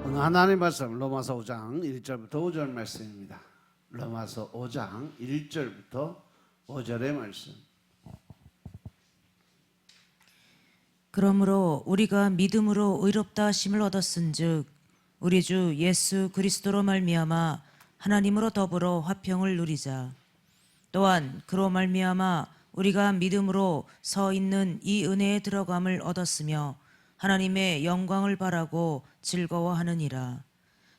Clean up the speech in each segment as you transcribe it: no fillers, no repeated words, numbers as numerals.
오늘 하나님 말씀 로마서 5장 1절부터 5절 말씀입니다. 로마서 5장 1절부터 5절의 말씀. 그러므로 우리가 믿음으로 의롭다 하심을 얻었은즉 우리 주 예수 그리스도로 말미암아 하나님으로 더불어 화평을 누리자. 또한 그로 말미암아 우리가 믿음으로 서 있는 이 은혜에 들어감을 얻었으며 하나님의 영광을 바라고 즐거워하느니라.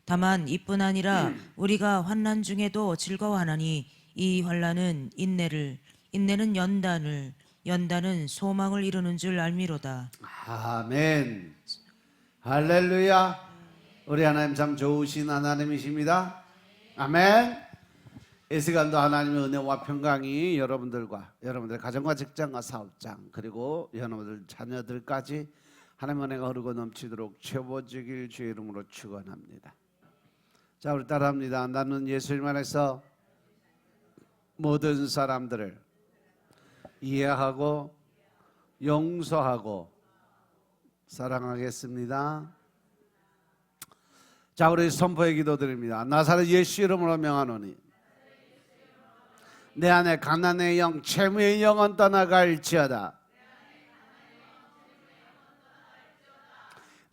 다만 이뿐 아니라 우리가 환난 중에도 즐거워하나니 이 환난은 인내를, 인내는 연단을, 연단은 소망을 이루는 줄 알미로다. 아멘. 할렐루야. 우리 하나님 참 좋으신 하나님이십니다. 아멘. 이 시간도 하나님의 은혜와 평강이 여러분들과 여러분들 가정과 직장과 사업장 그리고 여러분들 자녀들까지 하나님의 은혜가 흐르고 넘치도록 채워지길 주의 이름으로 축원합니다. 자, 우리 따라합니다. 나는 예수님 안에서 모든 사람들을 이해하고 용서하고 사랑하겠습니다. 자, 우리 선포의 기도 드립니다. 나사렛 예수 이름으로 명하노니 내 안에 가난의 영, 채무의 영은 떠나갈지어다.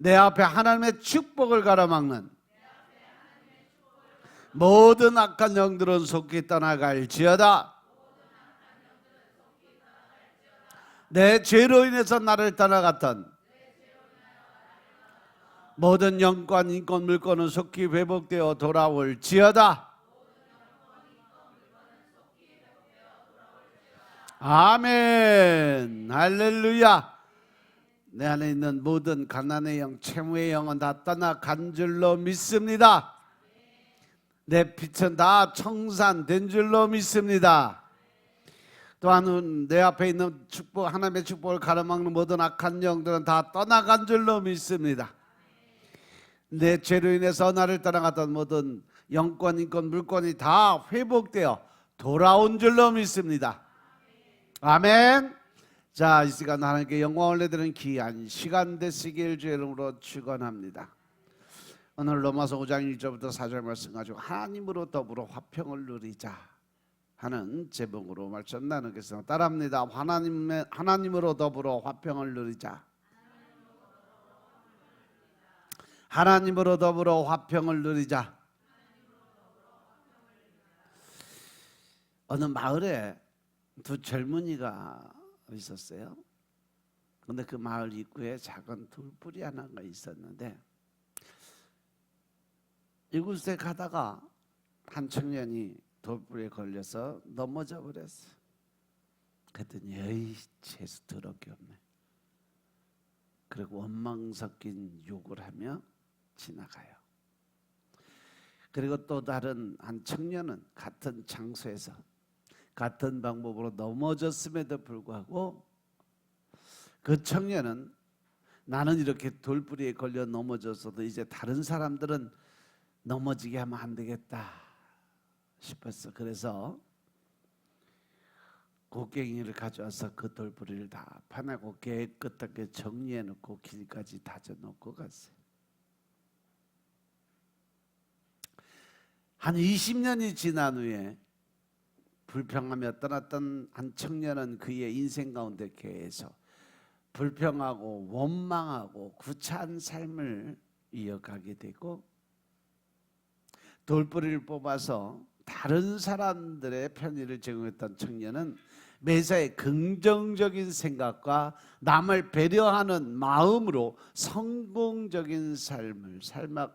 내 앞에 하나님의 축복을 가로막는 모든 악한 영들은 속히 떠나갈지어다. 내 죄로 인해서 나를 떠나갔던 모든 영권, 인권, 물권은 속히 회복되어 돌아올지어다. 아멘. 할렐루야. 내 안에 있는 모든 가난의 영, 채무의 영은 다 떠나간 줄로 믿습니다. 내 빛은 다 청산된 줄로 믿습니다. 또한 내 앞에 있는 축복, 하나님의 축복을 가로막는 모든 악한 영들은 다 떠나간 줄로 믿습니다. 내 죄로 인해서 나를 떠나갔던 모든 영권, 인권, 물권이 다 회복되어 돌아온 줄로 믿습니다. 아멘. 자, 이 시간 하나님께 영광을 내드리는 귀한 시간 되시길 주의 이름으로 축원합니다. 오늘 로마서 5장 1절부터 4절 말씀 가지고 하나님으로 더불어 화평을 누리자 하는 제목으로 말씀 나누겠습니다. 따라합니다. 하나님으로 더불어 화평을 누리자. 하나님으로 더불어 화평을 누리자. 어느 마을에 두 젊은이가 있었어요. 근데 그 마을 입구에 작은 돌뿌리 하나가 있었는데 이곳에 가다가 한 청년이 돌뿌리에 걸려서 넘어져 버렸어. 그랬더니 에이 재수 더럽게 없네. 그리고 원망 섞인 욕을 하며 지나가요. 그리고 또 다른 한 청년은 같은 장소에서 같은 방법으로 넘어졌음에도 불구하고 그 청년은 나는 이렇게 돌뿌리에 걸려 넘어졌어도 이제 다른 사람들은 넘어지게 하면 안 되겠다 싶었어. 그래서 곡괭이를 가져와서 그 돌뿌리를 다 파내고 깨끗하게 정리해 놓고 길까지 다져 놓고 갔어요. 한 20년이 지난 후에 불평하며 떠났던 한 청년은 그의 인생 가운데 계속 불평하고 원망하고 구차한 삶을 이어가게 되고 돌뿌리를 뽑아서 다른 사람들의 편의를 제공했던 청년은 매사에 긍정적인 생각과 남을 배려하는 마음으로 성공적인 삶을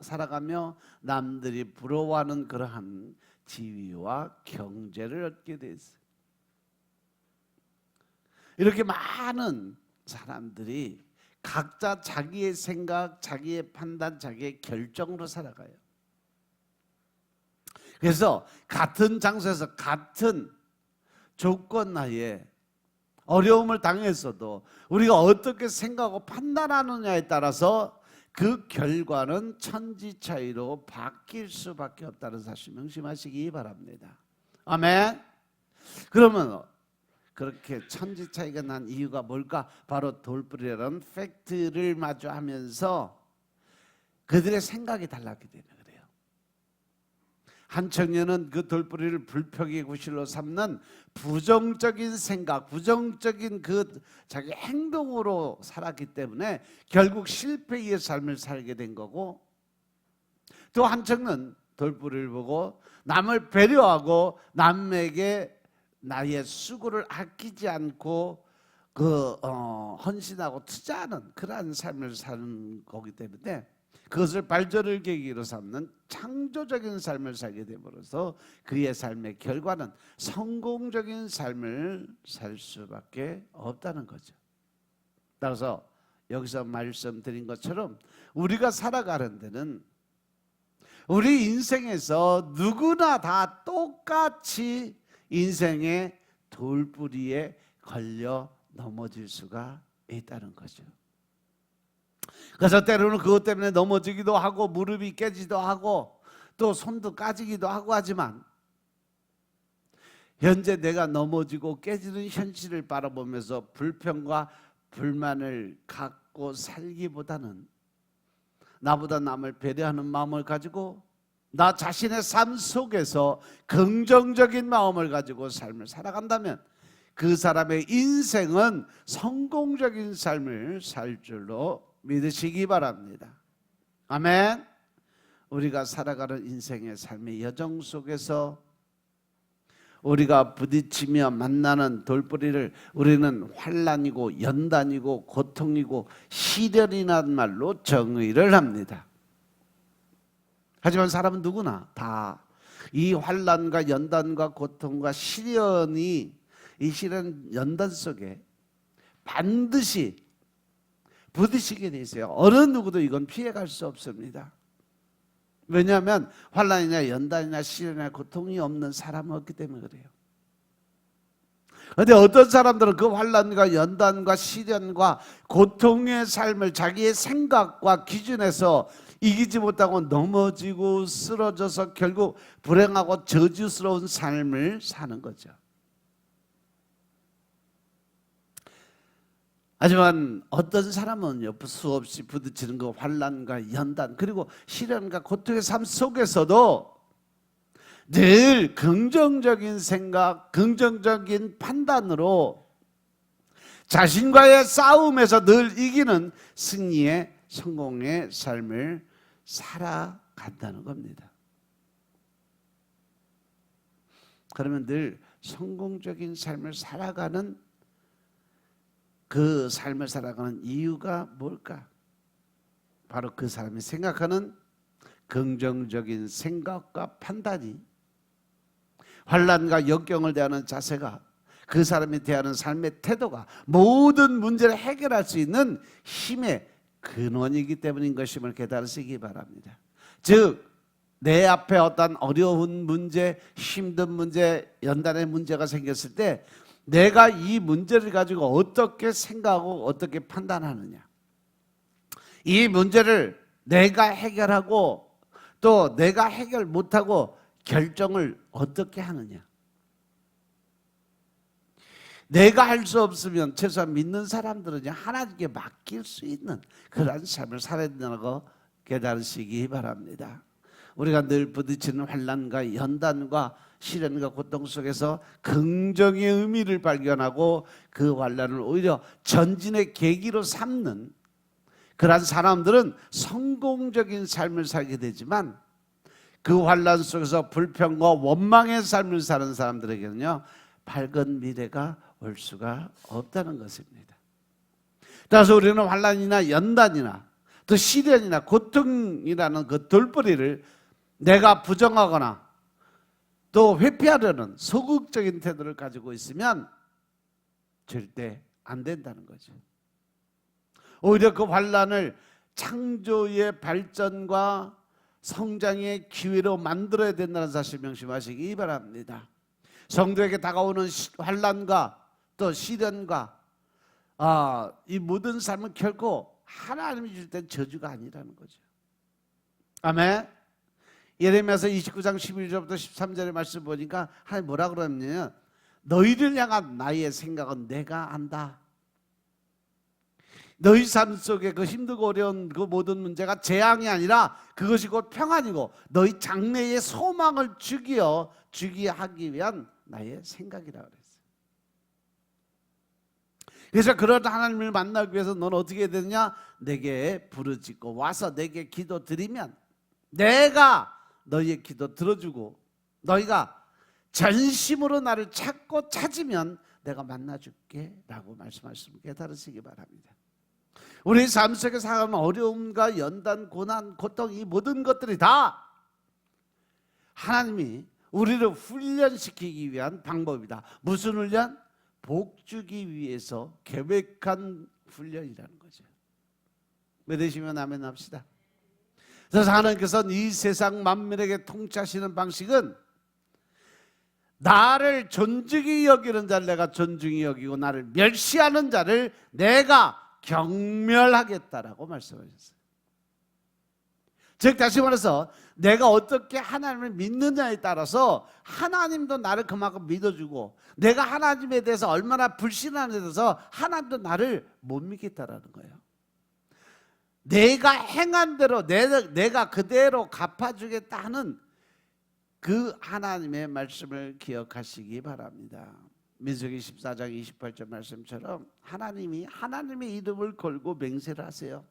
살아가며 남들이 부러워하는 그러한 지위와 경제를 얻게 됐어요. 이렇게 많은 사람들이 각자 자기의 생각, 자기의 판단, 자기의 결정으로 살아가요. 그래서 같은 장소에서 같은 조건 하에 어려움을 당했어도 우리가 어떻게 생각하고 판단하느냐에 따라서 그 결과는 천지 차이로 바뀔 수밖에 없다는 사실 명심하시기 바랍니다. 아멘. 그러면 그렇게 천지 차이가 난 이유가 뭘까? 바로 돌뿌리라는 팩트를 마주하면서 그들의 생각이 달랐기 때문에 그래요. 한 청년은 그 돌뿌리를 불평의 구실로 삼는 부정적인 생각, 부정적인 그 자기 행동으로 살았기 때문에 결국 실패의 삶을 살게 된 거고, 또 한 청년은 돌뿌리를 보고 남을 배려하고 남에게 나의 수고를 아끼지 않고 헌신하고 투자하는 그러한 삶을 사는 거기 때문에 그것을 발전을 계기로 삼는 창조적인 삶을 살게 됨으로써 그의 삶의 결과는 성공적인 삶을 살 수밖에 없다는 거죠. 따라서 여기서 말씀드린 것처럼 우리가 살아가는 데는 우리 인생에서 누구나 다 똑같이 인생의 돌뿌리에 걸려 넘어질 수가 있다는 거죠. 그래서 때로는 그것 때문에 넘어지기도 하고 무릎이 깨지기도 하고 또 손도 까지기도 하고 하지만, 현재 내가 넘어지고 깨지는 현실을 바라보면서 불평과 불만을 갖고 살기보다는 나보다 남을 배려하는 마음을 가지고 나 자신의 삶 속에서 긍정적인 마음을 가지고 삶을 살아간다면 그 사람의 인생은 성공적인 삶을 살 줄로 믿으시기 바랍니다. 아멘. 우리가 살아가는 인생의 삶의 여정 속에서 우리가 부딪히며 만나는 돌뿌리를 우리는 환난이고 연단이고 고통이고 시련이라는 말로 정의를 합니다. 하지만 사람은 누구나 다 이 환난과 연단과 고통과 시련이 이 시련 연단 속에 반드시 부딪히게 돼 있어요. 어느 누구도 이건 피해갈 수 없습니다. 왜냐하면 환난이나 연단이나 시련이나 고통이 없는 사람은 없기 때문에 그래요. 그런데 어떤 사람들은 그 환난과 연단과 시련과 고통의 삶을 자기의 생각과 기준에서 이기지 못하고 넘어지고 쓰러져서 결국 불행하고 저주스러운 삶을 사는 거죠. 하지만 어떤 사람은 수없이 부딪히는 그 환난과 연단 그리고 시련과 고통의 삶 속에서도 늘 긍정적인 생각, 긍정적인 판단으로 자신과의 싸움에서 늘 이기는 승리의 성공의 삶을 살아간다는 겁니다. 그러면 늘 성공적인 삶을 살아가는 그 삶을 살아가는 이유가 뭘까? 바로 그 사람이 생각하는 긍정적인 생각과 판단이, 환난과 역경을 대하는 자세가, 그 사람이 대하는 삶의 태도가 모든 문제를 해결할 수 있는 힘의 근원이기 때문인 것임을 깨달으시기 바랍니다. 즉 내 앞에 어떤 어려운 문제, 힘든 문제, 연단의 문제가 생겼을 때 내가 이 문제를 가지고 어떻게 생각하고 어떻게 판단하느냐, 이 문제를 내가 해결하고 또 내가 해결 못하고 결정을 어떻게 하느냐, 내가 할 수 없으면 최소한 믿는 사람들은 하나님께 맡길 수 있는 그런 삶을 살아야 된다고 깨달으시기 바랍니다. 우리가 늘 부딪히는 환난과 연단과 시련과 고통 속에서 긍정의 의미를 발견하고 그 환난을 오히려 전진의 계기로 삼는 그러한 사람들은 성공적인 삶을 살게 되지만, 그 환난 속에서 불평과 원망의 삶을 사는 사람들에게는요 밝은 미래가 올 수가 없다는 것입니다. 따라서 우리는 환난이나 연단이나 또 시련이나 고통이라는 그 돌뿌리를 내가 부정하거나 또 회피하려는 소극적인 태도를 가지고 있으면 절대 안 된다는 거죠. 오히려 그 환난을 창조의 발전과 성장의 기회로 만들어야 된다는 사실 명심하시기 바랍니다. 성도에게 다가오는 환난과 또 시련과 이 모든 삶은 결코 하나님이 줄 땐 저주가 아니라는 거죠. 아멘. 예레미야서 29장 11절부터 13절의 말씀 보니까 하나님 뭐라 그러냐면, 너희를 향한 나의 생각은 내가 안다. 너희 삶 속에 그 힘들고 어려운 그 모든 문제가 재앙이 아니라 그것이 곧 평안이고 너희 장래의 소망을 주게 하기 위한 나의 생각이라 그랬어요. 그래서 그런 하나님을 만나기 위해서 너는 어떻게 해야 되느냐? 내게 부르짖고 와서 내게 기도 드리면 내가 너희의 기도 들어주고 너희가 전심으로 나를 찾고 찾으면 내가 만나줄게 라고 말씀하시면 깨달으시기 바랍니다. 우리 삶 속에 살아가는 어려움과 연단, 고난, 고통 이 모든 것들이 다 하나님이 우리를 훈련시키기 위한 방법이다. 무슨 훈련? 복 주기 위해서 계획한 훈련이라는 거죠. 믿으시면 아멘 합시다. 그래서 하나님께서는 이 세상 만민에게 통치하시는 방식은 나를 존중히 여기는 자를 내가 존중히 여기고 나를 멸시하는 자를 내가 경멸하겠다라고 말씀하셨어요. 즉 다시 말해서 내가 어떻게 하나님을 믿느냐에 따라서 하나님도 나를 그만큼 믿어주고 내가 하나님에 대해서 얼마나 불신하는에 대해서 하나님도 나를 못 믿겠다라는 거예요. 내가 행한 대로 내가 그대로 갚아주겠다 하는 그 하나님의 말씀을 기억하시기 바랍니다. 민수기 14장 28절 말씀처럼 하나님이 하나님의 이름을 걸고 맹세를 하세요.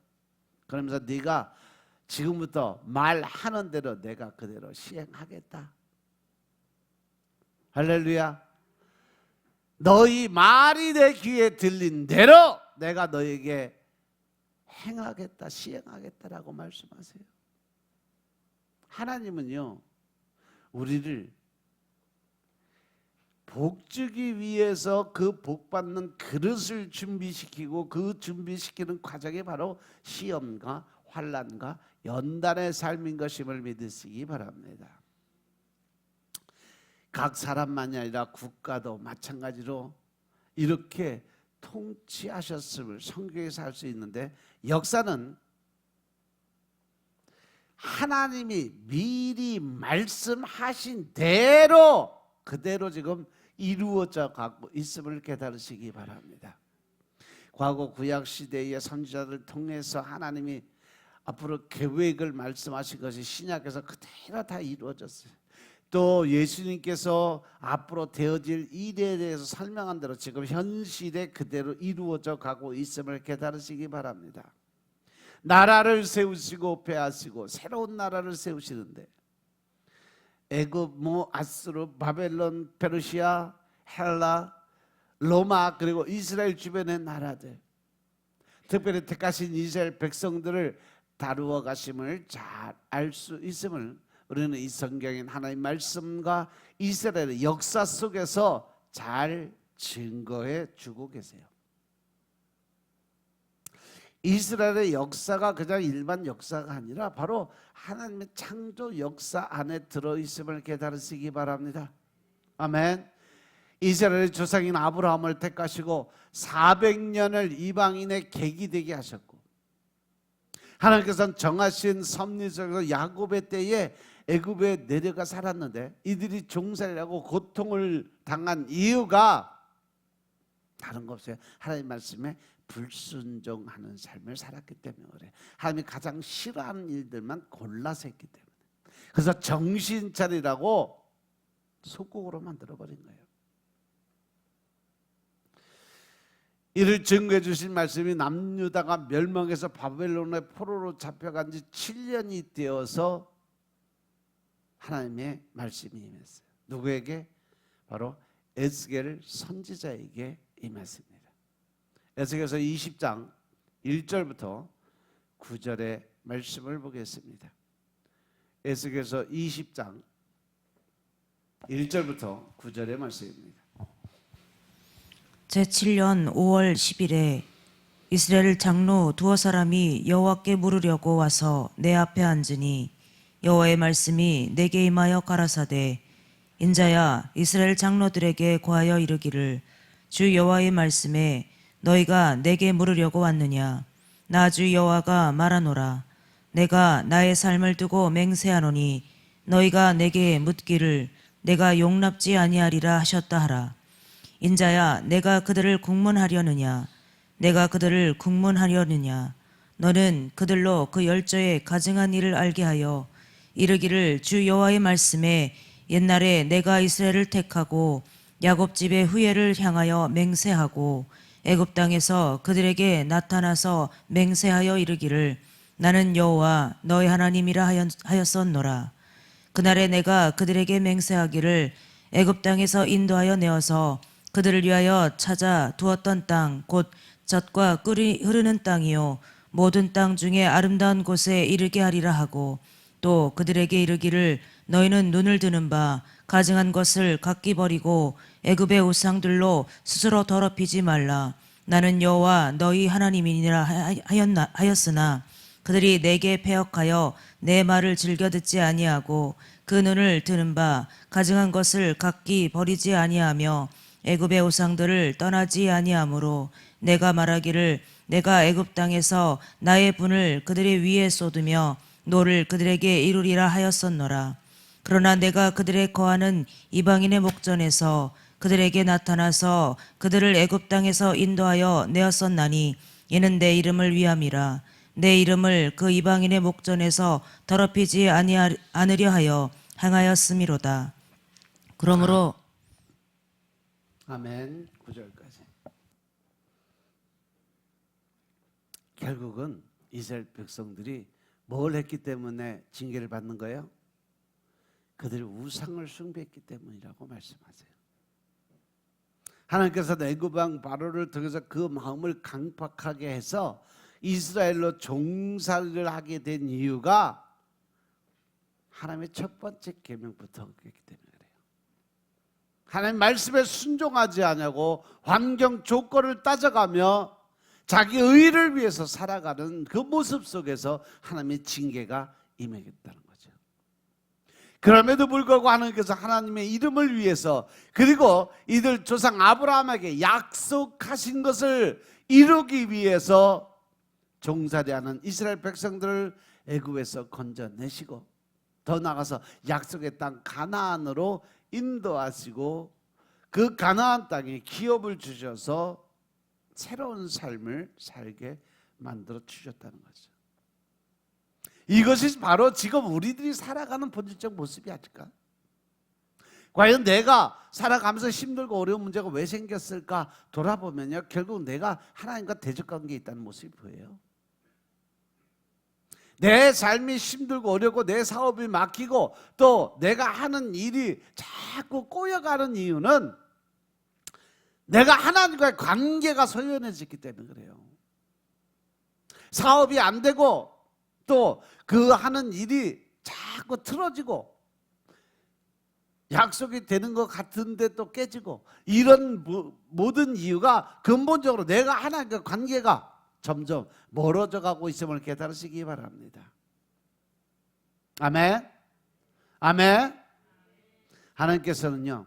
그러면서 네가 지금부터 말하는 대로 내가 그대로 시행하겠다. 할렐루야. 너희 말이 내 귀에 들린 대로 내가 너에게 행하겠다, 시행하겠다라고 말씀하세요. 하나님은요 우리를 복 주기 위해서 그 복 받는 그릇을 준비시키고 그 준비시키는 과정이 바로 시험과 환난과 연단의 삶인 것임을 믿으시기 바랍니다. 각 사람만이 아니라 국가도 마찬가지로 이렇게 통치하셨음을 성경에서 알 수 있는데 역사는 하나님이 미리 말씀하신 대로 그대로 지금 이루어져 가고 있음을 깨달으시기 바랍니다. 과거 구약 시대의 선지자들을 통해서 하나님이 앞으로 계획을 말씀하신 것이 신약에서 그대로 다 이루어졌어요. 또 예수님께서 앞으로 되어질 일에 대해서 설명한 대로 지금 현실에 그대로 이루어져 가고 있음을 깨달으시기 바랍니다. 나라를 세우시고 폐하시고 새로운 나라를 세우시는데 애굽, 아수르, 바벨론, 페르시아, 헬라, 로마 그리고 이스라엘 주변의 나라들 특별히 택하신 이스라엘 백성들을 다루어 가심을 잘 알 수 있음을 우리는 이 성경인 하나님의 말씀과 이스라엘의 역사 속에서 잘 증거해 주고 계세요. 이스라엘의 역사가 그냥 일반 역사가 아니라 바로 하나님의 창조 역사 안에 들어있음을 깨달으시기 바랍니다. 아멘. 이스라엘의 조상인 아브라함을 택하시고 400년을 이방인의 객이 되게 하셨고 하나님께서는 정하신 섭리 속에서 야곱의 때에 애굽에 내려가 살았는데 이들이 종살이라고 고통을 당한 이유가 다른 거 없어요. 하나님 말씀에 불순종하는 삶을 살았기 때문에 그래요. 하나님이 가장 싫어하는 일들만 골라서 했기 때문에. 그래서 정신 차리라고 속국으로 만들어버린 거예요. 이를 증거해 주신 말씀이 남유다가 멸망해서 바벨론의 포로로 잡혀간 지 7년이 되어서 하나님의 말씀이 임했어요. 누구에게? 바로 에스겔 선지자에게 임했습니다. 에스겔서 20장 1절부터 9절의 말씀을 보겠습니다. 에스겔서 20장 1절부터 9절의 말씀입니다. 제7년 5월 10일에 이스라엘 장로 두어 사람이 여호와께 물으려고 와서 내 앞에 앉으니 여호와의 말씀이 내게 임하여 가라사대 인자야 이스라엘 장로들에게 고하여 이르기를 주 여호와의 말씀에 너희가 내게 물으려고 왔느냐 나 주 여호와가 말하노라 내가 나의 삶을 두고 맹세하노니 너희가 내게 묻기를 내가 용납지 아니하리라 하셨다 하라 인자야 내가 그들을 국문하려느냐 내가 그들을 국문하려느냐? 너는 그들로 그 열조의 가증한 일을 알게 하여 이르기를 주 여호와의 말씀에 옛날에 내가 이스라엘을 택하고 야곱 집의 후예를 향하여 맹세하고 애굽 땅에서 그들에게 나타나서 맹세하여 이르기를 나는 여호와 너의 하나님이라 하였었노라. 그날에 내가 그들에게 맹세하기를 애굽 땅에서 인도하여 내어서 그들을 위하여 찾아 두었던 땅 곧 젖과 꿀이 흐르는 땅이요 모든 땅 중에 아름다운 곳에 이르게 하리라 하고 또 그들에게 이르기를 너희는 눈을 드는 바 가증한 것을 각기 버리고 애굽의 우상들로 스스로 더럽히지 말라. 나는 여호와 너희 하나님이니라 하였으나 그들이 내게 패역하여 내 말을 즐겨 듣지 아니하고 그 눈을 드는 바 가증한 것을 각기 버리지 아니하며 애굽의 우상들을 떠나지 아니하므로 내가 말하기를 내가 애굽 땅에서 나의 분을 그들의 위에 쏟으며 노를 그들에게 이루리라 하였었노라. 그러나 내가 그들의 거하는 이방인의 목전에서 그들에게 나타나서 그들을 애굽 땅에서 인도하여 내었었나니 이는 내 이름을 위함이라. 내 이름을 그 이방인의 목전에서 더럽히지 않으려 하여 행하였음이로다. 그러므로 아멘. 9절까지. 결국은 이스라엘 백성들이 뭘 했기 때문에 징계를 받는 거예요? 그들이 우상을 숭배했기 때문이라고 말씀하세요. 하나님께서 애굽 왕 바로를 통해서 그 마음을 강팍하게 해서 이스라엘로 종살이를 하게 된 이유가 하나님의 첫 번째 계명부터 그랬기 때문에 그래요. 하나님 말씀에 순종하지 않냐고 환경 조건을 따져가며 자기 의를 위해서 살아가는 그 모습 속에서 하나님의 징계가 임하겠다는 거죠. 그럼에도 불구하고 하나님께서 하나님의 이름을 위해서 그리고 이들 조상 아브라함에게 약속하신 것을 이루기 위해서 종살이하는 이스라엘 백성들을 애굽에서 건져내시고 더 나아가서 약속의 땅 가나안으로 인도하시고 그 가나안 땅에 기업을 주셔서 새로운 삶을 살게 만들어 주셨다는 거죠. 이것이 바로 지금 우리들이 살아가는 본질적 모습이 아닐까? 과연 내가 살아가면서 힘들고 어려운 문제가 왜 생겼을까 돌아보면요, 결국 내가 하나님과 대적관계에 있다는 모습이 보여요. 내 삶이 힘들고 어렵고 내 사업이 막히고 또 내가 하는 일이 자꾸 꼬여가는 이유는 내가 하나님과의 관계가 소연해졌기 때문에 그래요. 사업이 안 되고 또 그 하는 일이 자꾸 틀어지고 약속이 되는 것 같은데 또 깨지고 이런 모든 이유가 근본적으로 내가 하나님과 관계가 점점 멀어져 가고 있음을 깨달으시기 바랍니다. 아멘. 아멘. 하나님께서는요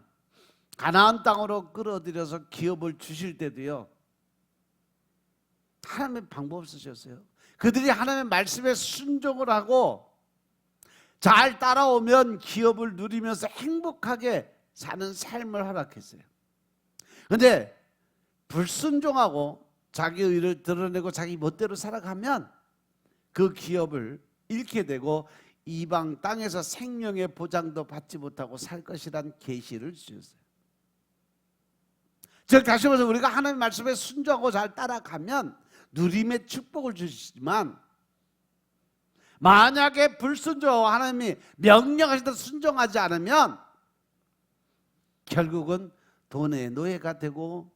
가나안 땅으로 끌어들여서 기업을 주실 때도요 하나님의 방법을 쓰셨어요. 그들이 하나님의 말씀에 순종을 하고 잘 따라오면 기업을 누리면서 행복하게 사는 삶을 허락했어요. 그런데 불순종하고 자기 의를 드러내고 자기 멋대로 살아가면 그 기업을 잃게 되고 이방 땅에서 생명의 보장도 받지 못하고 살 것이란 계시를 주셨어요. 즉 다시 말해서 우리가 하나님의 말씀에 순종하고 잘 따라가면 누림의 축복을 주시지만 만약에 불순종하고 하나님이 명령하신 대로 순종하지 않으면 결국은 돈의 노예가 되고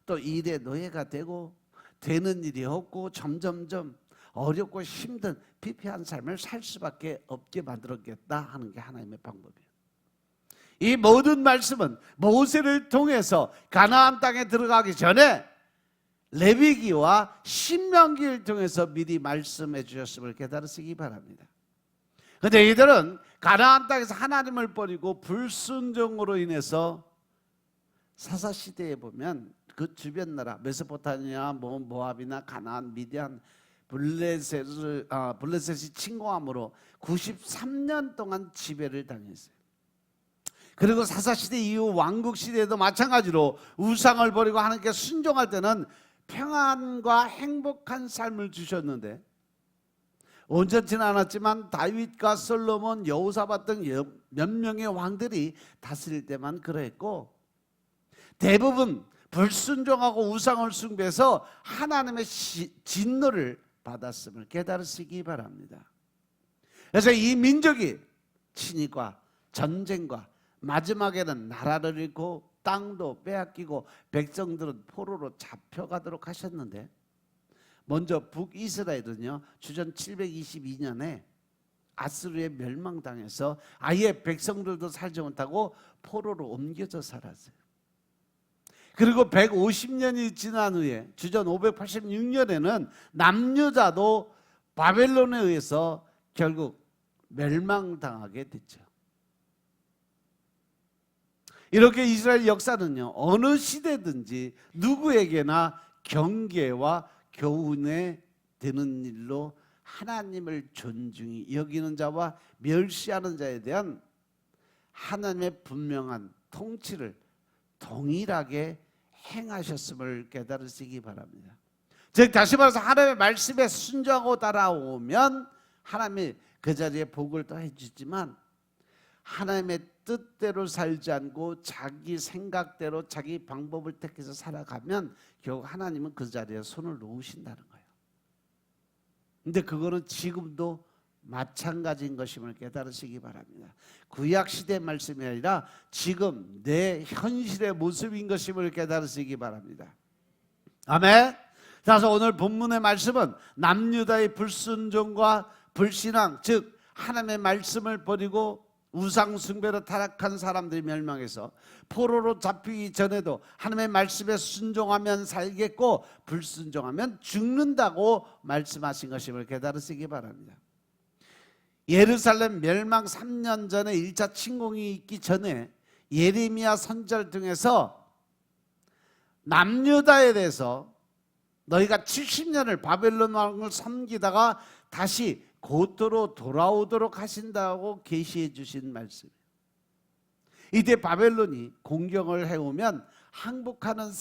또 일의 노예가 되고 되는 일이 없고 점점점 어렵고 힘든 피폐한 삶을 살 수밖에 없게 만들었겠다 하는 게 하나님의 방법이에요. 이 모든 말씀은 모세를 통해서 가나안 땅에 들어가기 전에 레위기와 신명기를 통해서 미리 말씀해 주셨음을 깨달으시기 바랍니다. 그런데 이들은 가나안 땅에서 하나님을 버리고 불순종으로 인해서 사사시대에 보면 그 주변 나라 메소포타미아, 모압이나 가나안, 미디안, 블레셋이 침공함으로 93년 동안 지배를 당했어요. 그리고 사사시대 이후 왕국시대에도 마찬가지로 우상을 버리고 하나님께 순종할 때는 평안과 행복한 삶을 주셨는데 온전치는 않았지만 다윗과 솔로몬, 여호사밧 등 몇 명의 왕들이 다스릴 때만 그랬고 대부분 불순종하고 우상을 숭배해서 하나님의 진노를 받았음을 깨달으시기 바랍니다. 그래서 이 민족이 친위과 전쟁과 마지막에는 나라를 잃고 땅도 빼앗기고 백성들은 포로로 잡혀가도록 하셨는데 먼저 북이스라엘은요 주전 722년에 아수르에 멸망당해서 아예 백성들도 살지 못하고 포로로 옮겨져 살았어요. 그리고 150년이 지난 후에 주전 586년에는 남유다도 바벨론에 의해서 결국 멸망당하게 됐죠. 이렇게 이스라엘 역사는요 어느 시대든지 누구에게나 경계와 교훈에 되는 일로 하나님을 존중히 여기는 자와 멸시하는 자에 대한 하나님의 분명한 통치를 동일하게 행하셨음을 깨달으시기 바랍니다. 즉 다시 말해서 하나님의 말씀에 순종하고 따라오면 하나님이 그 자리에 복을 더해 주지만 하나님의 뜻대로 살지 않고 자기 생각대로 자기 방법을 택해서 살아가면 결국 하나님은 그 자리에 손을 놓으신다는 거예요. 근데 그거는 지금도 마찬가지인 것임을 깨달으시기 바랍니다. 구약시대 말씀이 아니라 지금 내 현실의 모습인 것임을 깨달으시기 바랍니다. 아멘. 그래서 오늘 본문의 말씀은 남유다의 불순종과 불신앙, 즉 하나님의 말씀을 버리고 우상 숭배로 타락한 사람들이 멸망해서 포로로 잡히기 전에도 하나님의 말씀에 순종하면 살겠고 불순종하면 죽는다고 말씀하신 것임을 깨달으시기 바랍니다. 예루살렘 멸망 3년 전에 1차 침공이 있기 전에 예레미야 선지자를 통해서 남유다에 대해서 너희가 70년을 바벨론 왕을 섬기다가 다시 고토로 돌아오도록 하신다고 계시해 주신 말씀이에요. 이때 바벨론이 공격을 해오면 항복하는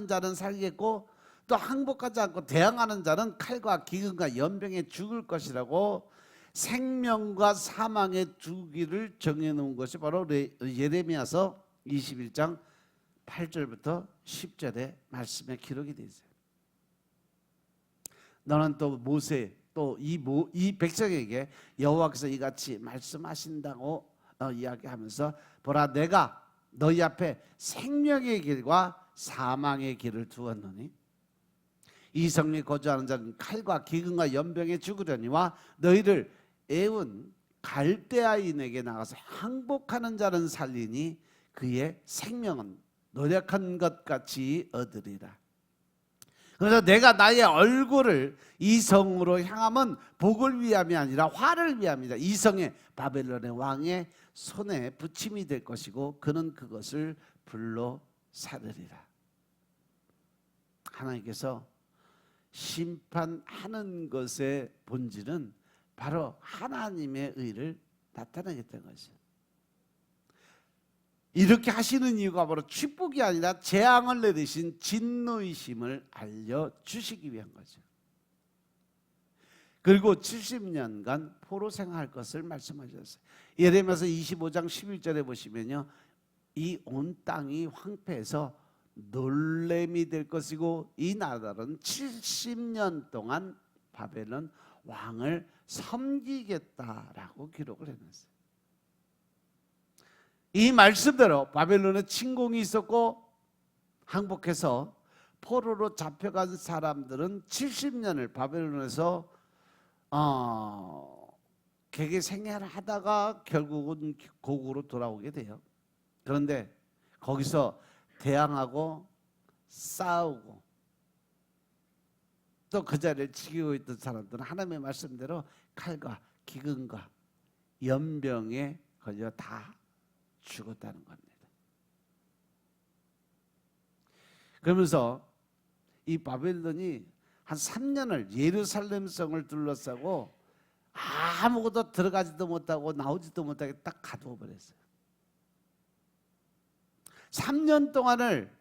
자는 살겠고 또 항복하지 않고 대항하는 자는 칼과 기근과 연병에 죽을 것이라고 생명과 사망의 두 길을 정해놓은 것이 바로 예레미야서 21장 8절부터 10절의 말씀에 기록이 되어 있어요. 너는 또 모세 또 이 백성에게 여호와께서 이같이 말씀하신다고 이야기하면서 보라 내가 너희 앞에 생명의 길과 사망의 길을 두었노니 이 성에 거주하는 자는 칼과 기근과 연병에 죽으려니와 너희를 애운 갈대아인에게 나가서 항복하는 자는 살리니 그의 생명은 노력한 것 같이 얻으리라. 그래서 내가 나의 얼굴을 이 성으로 향함은 복을 위함이 아니라 화를 위함이다. 이 성에 바벨론의 왕의 손에 붙임이 될 것이고 그는 그것을 불로 사르리라. 하나님께서 심판하는 것의 본질은 바로 하나님의 의를 나타내겠다는 것이죠. 이렇게 하시는 이유가 바로 축복이 아니라 재앙을 내리신 진노이심을 알려주시기 위한 거죠. 그리고 70년간 포로 생활할 것을 말씀하셨어요. 예레미야서 25장 11절에 보시면요, 이 온 땅이 황폐해서 놀램이 될 것이고 이 나라는 70년 동안 바벨론 왕을 섬기겠다라고 기록을 해놨어요. 이 말씀대로 바벨론에 침공이 있었고 항복해서 포로로 잡혀간 사람들은 70년을 바벨론에서 개개 생활을 하다가 결국은 고국으로 돌아오게 돼요. 그런데 거기서 대항하고 싸우고 또 그 자리를 지키고 있던 사람들은 하나님의 말씀대로 칼과 기근과 연병에 걸려 다 죽었다는 겁니다. 그러면서 이 바벨론이 한 3년을 예루살렘 성을 둘러싸고 아무것도 들어가지도 못하고 나오지도 못하게 딱 가두어 버렸어요. 3년 동안을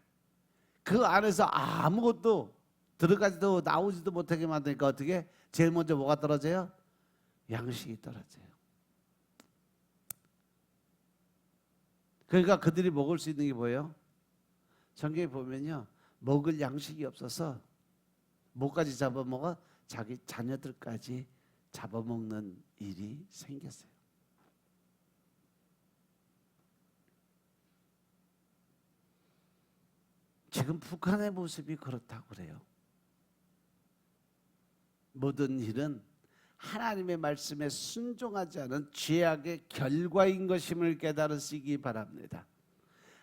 그 안에서 아무것도 들어가지도 나오지도 못하게 만드니까 어떻게? 제일 먼저 뭐가 떨어져요? 양식이 떨어져요. 그러니까 그들이 먹을 수 있는 게 뭐예요? 성경에 보면요, 먹을 양식이 없어서 뭐까지 잡아먹어? 자기 자녀들까지 잡아먹는 일이 생겼어요. 지금 북한의 모습이 그렇다고 그래요. 모든 일은 하나님의 말씀에 순종하지 않은 죄악의 결과인 것임을 깨달으시기 바랍니다.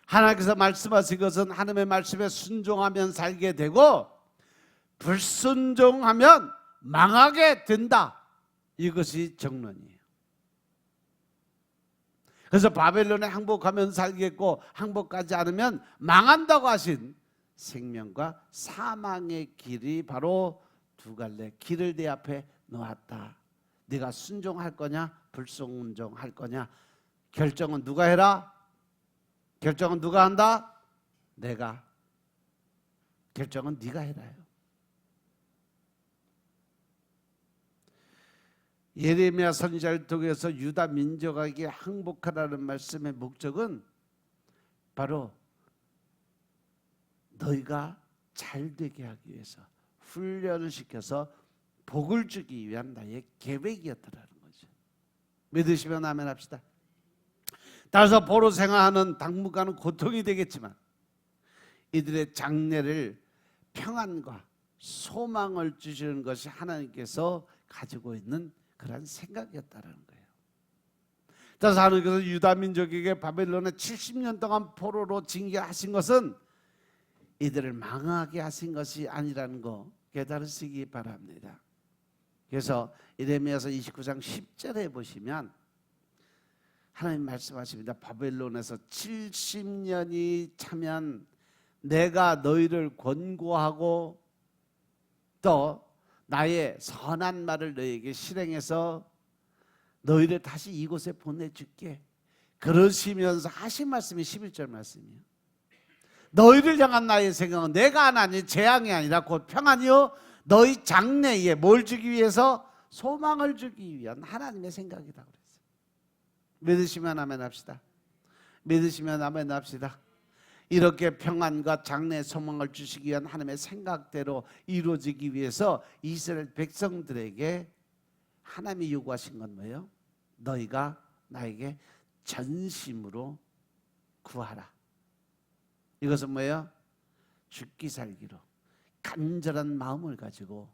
하나님께서 말씀하신 것은 하나님의 말씀에 순종하면 살게 되고 불순종하면 망하게 된다. 이것이 정론이에요. 그래서 바벨론에 항복하면 살겠고 항복하지 않으면 망한다고 하신 생명과 사망의 길이 바로 두 갈래 길을 내 앞에 놓았다. 네가 순종할 거냐 불순종할 거냐 결정은 누가 해라? 결정은 누가 한다? 내가. 결정은 네가 해라요. 예레미야 선지자를 통해서 유다 민족에게 항복하라는 말씀의 목적은 바로 너희가 잘 되게 하기 위해서 훈련을 시켜서 복을 주기 위한 나의 계획이었더라는 거죠. 믿으시면 아멘 합시다. 따라서 포로 생활하는 당분간은 고통이 되겠지만 이들의 장래를 평안과 소망을 주시는 것이 하나님께서 가지고 있는 그런 생각이었다는 거예요. 따라서 하나님께서 유다 민족에게 바벨론에 70년 동안 포로로 징계하신 것은 이들을 망하게 하신 것이 아니라는 거 깨달으시기 바랍니다. 그래서 예레미야서 29장 10절에 보시면 하나님 말씀하십니다. 바벨론에서 70년이 차면 내가 너희를 권고하고 또 나의 선한 말을 너희에게 실행해서 너희를 다시 이곳에 보내줄게. 그러시면서 하신 말씀이 11절 말씀이에요. 너희를 향한 나의 생각은 내가 하나니 재앙이 아니라 곧 평안이요 너희 장래에 뭘 주기 위해서? 소망을 주기 위한 하나님의 생각이다 그랬어요. 믿으시면 아멘 합시다. 믿으시면 아멘 합시다. 이렇게 평안과 장래 소망을 주시기 위한 하나님의 생각대로 이루어지기 위해서 이스라엘 백성들에게 하나님이 요구하신 건 뭐예요? 너희가 나에게 전심으로 구하라. 이것은 뭐예요? 죽기 살기로 간절한 마음을 가지고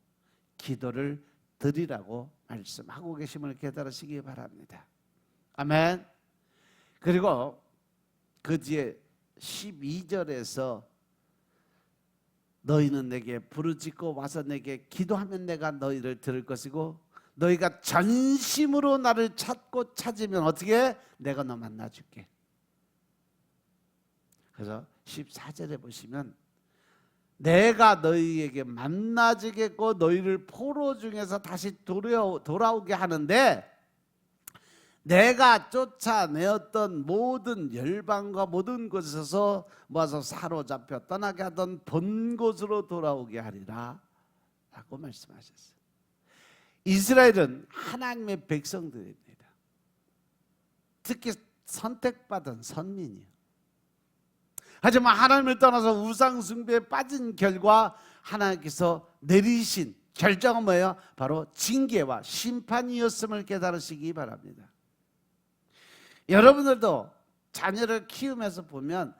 기도를 드리라고 말씀하고 계심을 깨달으시기 바랍니다. 아멘. 그리고 그 뒤에 12절에서 너희는 내게 부르짖고 와서 내게 기도하면 내가 너희를 들을 것이고 너희가 전심으로 나를 찾고 찾으면 어떻게? 내가 너 만나줄게. 그래서 14절에 보시면 내가 너희에게 만나주겠고 너희를 포로 중에서 다시 돌아오게 하는데 내가 쫓아내었던 모든 열방과 모든 곳에서 모아서 사로잡혀 떠나게 하던 본 곳으로 돌아오게 하리라 라고 말씀하셨어요. 이스라엘은 하나님의 백성들입니다. 특히 선택받은 선민이요. 하지만 하나님을 떠나서 우상 숭배에 빠진 결과 하나님께서 내리신 결정은 뭐예요? 바로 징계와 심판이었음을 깨달으시기 바랍니다. 여러분들도 자녀를 키우면서 보면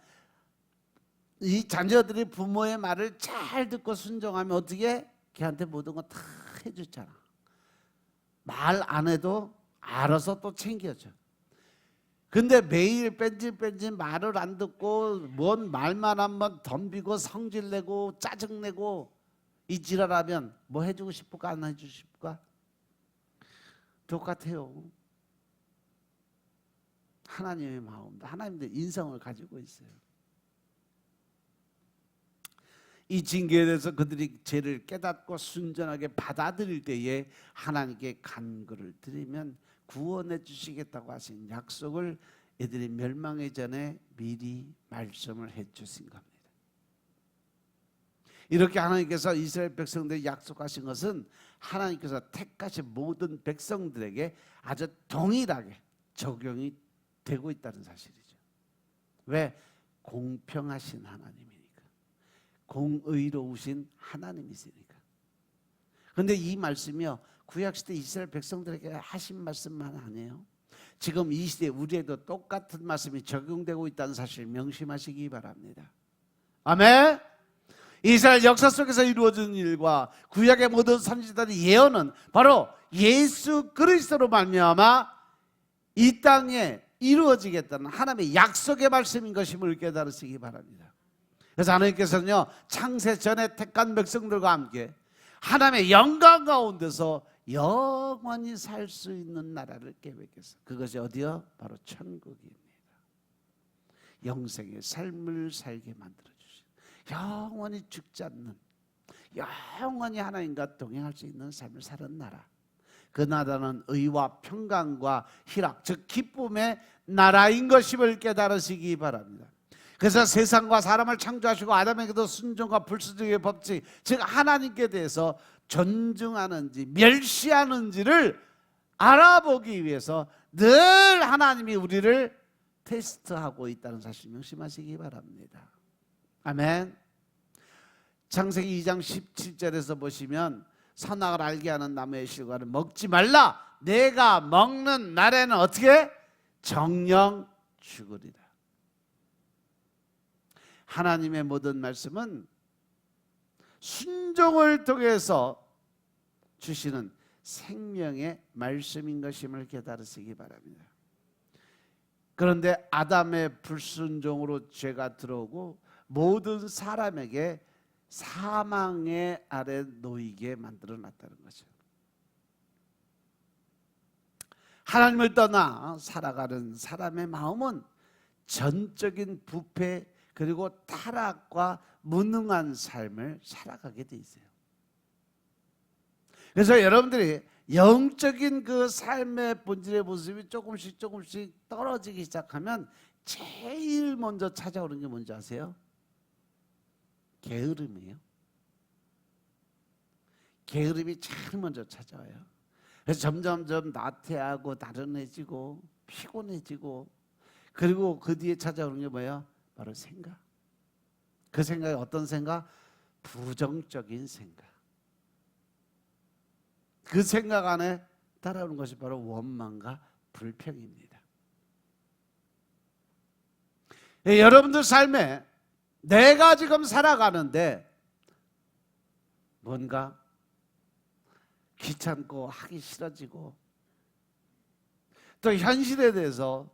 이 자녀들이 부모의 말을 잘 듣고 순종하면 어떻게? 걔한테 모든 거 다 해주잖아. 말 안 해도 알아서 또 챙겨줘. 근데 매일 뺀질뺀질 말을 안 듣고 뭔 말만 하면 덤비고 성질내고 짜증내고 이 지랄하면 뭐 해주고 싶을까 안 해주고 싶을까? 똑같아요. 하나님의 마음도 하나님도 인성을 가지고 있어요. 이 징계에 대해서 그들이 죄를 깨닫고 순전하게 받아들일 때에 하나님께 간구를 드리면 구원해 주시겠다고 하신 약속을 이들이 멸망하기 전에 미리 말씀을 해 주신 겁니다. 이렇게 하나님께서 이스라엘 백성들에게 약속하신 것은 하나님께서 택하신 모든 백성들에게 아주 동일하게 적용이 되고 있다는 사실이죠. 왜? 공평하신 하나님이니까. 공의로우신 하나님이시니까. 그런데 이 말씀이요, 구약시대 이스라엘 백성들에게 하신 말씀만 아니에요. 지금 이 시대 우리에도 똑같은 말씀이 적용되고 있다는 사실 명심하시기 바랍니다. 아멘. 이스라엘 역사 속에서 이루어진 일과 구약의 모든 선지자들의 예언은 바로 예수 그리스도로 말미암아 이 땅에 이루어지겠다는 하나님의 약속의 말씀인 것임을 깨달으시기 바랍니다. 그래서 하나님께서는요, 창세 전에 택한 백성들과 함께 하나님의 영광 가운데서 영원히 살 수 있는 나라를 계획했어요. 그것이 어디요? 바로 천국입니다. 영생의 삶을 살게 만들어주신, 영원히 죽지 않는, 영원히 하나님과 동행할 수 있는 삶을 사는 나라. 그 나라는 의와 평강과 희락, 즉 기쁨의 나라인 것임을 깨달으시기 바랍니다. 그래서 세상과 사람을 창조하시고 아담에게도 순종과 불순종의 법칙, 즉 하나님께 대해서 존중하는지 멸시하는지를 알아보기 위해서 늘 하나님이 우리를 테스트하고 있다는 사실 명심하시기 바랍니다. 아멘. 창세기 2장 17절에서 보시면 선악을 알게 하는 나무의 실과를 먹지 말라. 내가 먹는 날에는 어떻게? 정령 죽으리라. 하나님의 모든 말씀은 순종을 통해서 주시는 생명의 말씀인 것임을 깨달으시기 바랍니다. 그런데 아담의 불순종으로 죄가 들어오고 모든 사람에게 사망의 아래 놓이게 만들어 놨다는 거죠. 하나님을 떠나 살아가는 사람의 마음은 전적인 부패 그리고 타락과 무능한 삶을 살아가게 돼 있어요. 그래서 여러분들이 영적인 그 삶의 본질의 모습이 조금씩 떨어지기 시작하면 제일 먼저 찾아오는 게 뭔지 아세요? 게으름이에요. 게으름이 제일 먼저 찾아와요. 그래서 점점점 나태하고 나른해지고 피곤해지고, 그리고 그 뒤에 찾아오는 게 뭐예요? 바로 생각. 그 생각이 어떤 생각? 부정적인 생각. 그 생각 안에 따라오는 것이 바로 원망과 불평입니다. 여러분들 삶에 내가 지금 살아가는데 뭔가 귀찮고 하기 싫어지고 또 현실에 대해서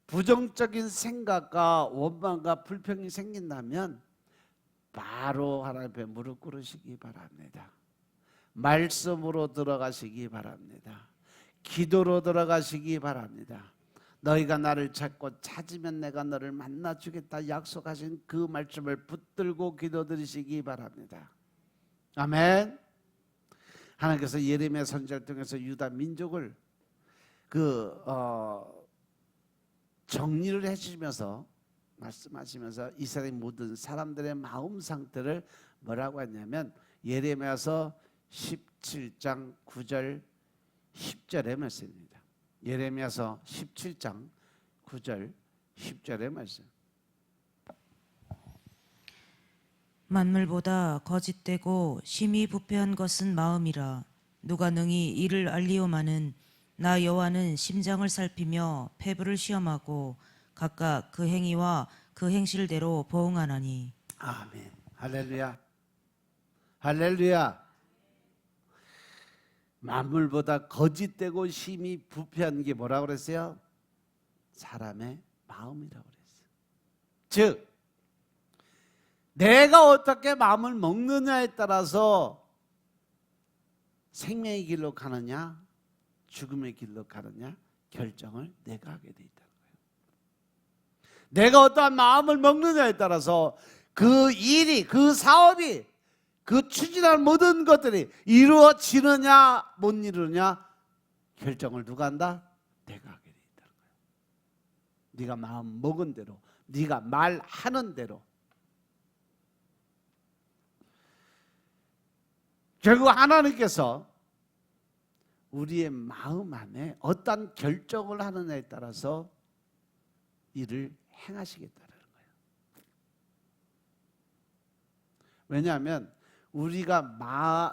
부정적인 생각과 원망과 불평이 생긴다면 바로 하나님 앞에 무릎 꿇으시기 바랍니다. 말씀으로 들어가시기 바랍니다. 기도로 들어가시기 바랍니다. 너희가 나를 찾고 찾으면 내가 너를 만나주겠다 약속하신 그 말씀을 붙들고 기도드리시기 바랍니다. 아멘. 하나님께서 예레미야 선지자를 통해서 유다 민족을 정리를 해주시면서 말씀하시면서 이스라엘 모든 사람들의 마음 상태를 뭐라고 했냐면 예레미야서 17장 9절 10절의 말씀입니다. 예레미야서 17장 9절 10절의 말씀. 만물보다 거짓되고 심히 부패한 것은 마음이라. 누가 능히 이를 알리오마는 나 여호와는 심장을 살피며 폐부를 시험하고 각각 그 행위와 그 행실대로 보응하나니. 아멘. 할렐루야. 할렐루야. 만물보다 거짓되고 심히 부패한 게 뭐라고 그랬어요? 사람의 마음이라고 그랬어요. 즉 내가 어떻게 마음을 먹느냐에 따라서 생명의 길로 가느냐 죽음의 길로 가느냐 결정을 내가 하게 돼 있다는 거예요. 내가 어떠한 마음을 먹느냐에 따라서 그 일이, 그 사업이, 그 추진할 모든 것들이 이루어지느냐 못 이루느냐 결정을 누가 한다? 내가 하게 돼 있다는 거예요. 네가 마음 먹은 대로, 네가 말하는 대로. 결국 하나님께서 우리의 마음 안에 어떤 결정을 하느냐에 따라서 일을 행하시겠다는 거예요. 왜냐하면 우리가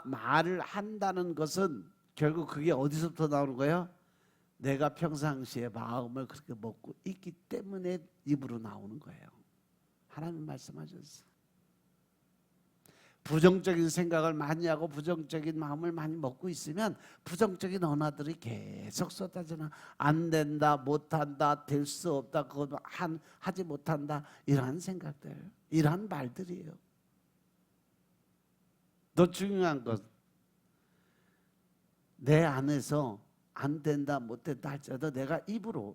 말을 한다는 것은 결국 그게 어디서부터 나오는 거예요? 내가 평상시에 마음을 그렇게 먹고 있기 때문에 입으로 나오는 거예요. 하나님 말씀하셨어요. 부정적인 생각을 많이 하고 부정적인 마음을 많이 먹고 있으면 부정적인 언어들이 계속 쏟아지나 안 된다, 못한다, 될 수 없다, 그거 하지 못한다, 이러한 생각들, 이러한 말들이에요. 더 중요한 것, 내 안에서 안 된다, 못 된다 할지라도 내가 입으로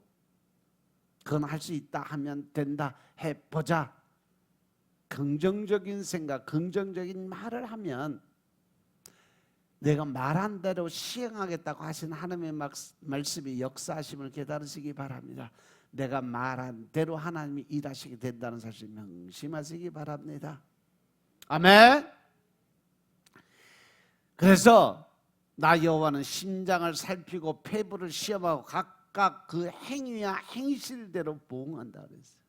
그건 할 수 있다 하면 된다, 해보자. 긍정적인 생각, 긍정적인 말을 하면 내가 말한 대로 시행하겠다고 하신 하나님의 말씀이 역사하심을 깨달으시기 바랍니다. 내가 말한 대로 하나님이 일하시게 된다는 사실 명심하시기 바랍니다. 아멘. 그래서 나 여호와는 심장을 살피고 폐부를 시험하고 각각 그 행위와 행실대로 보응한다 그랬어요.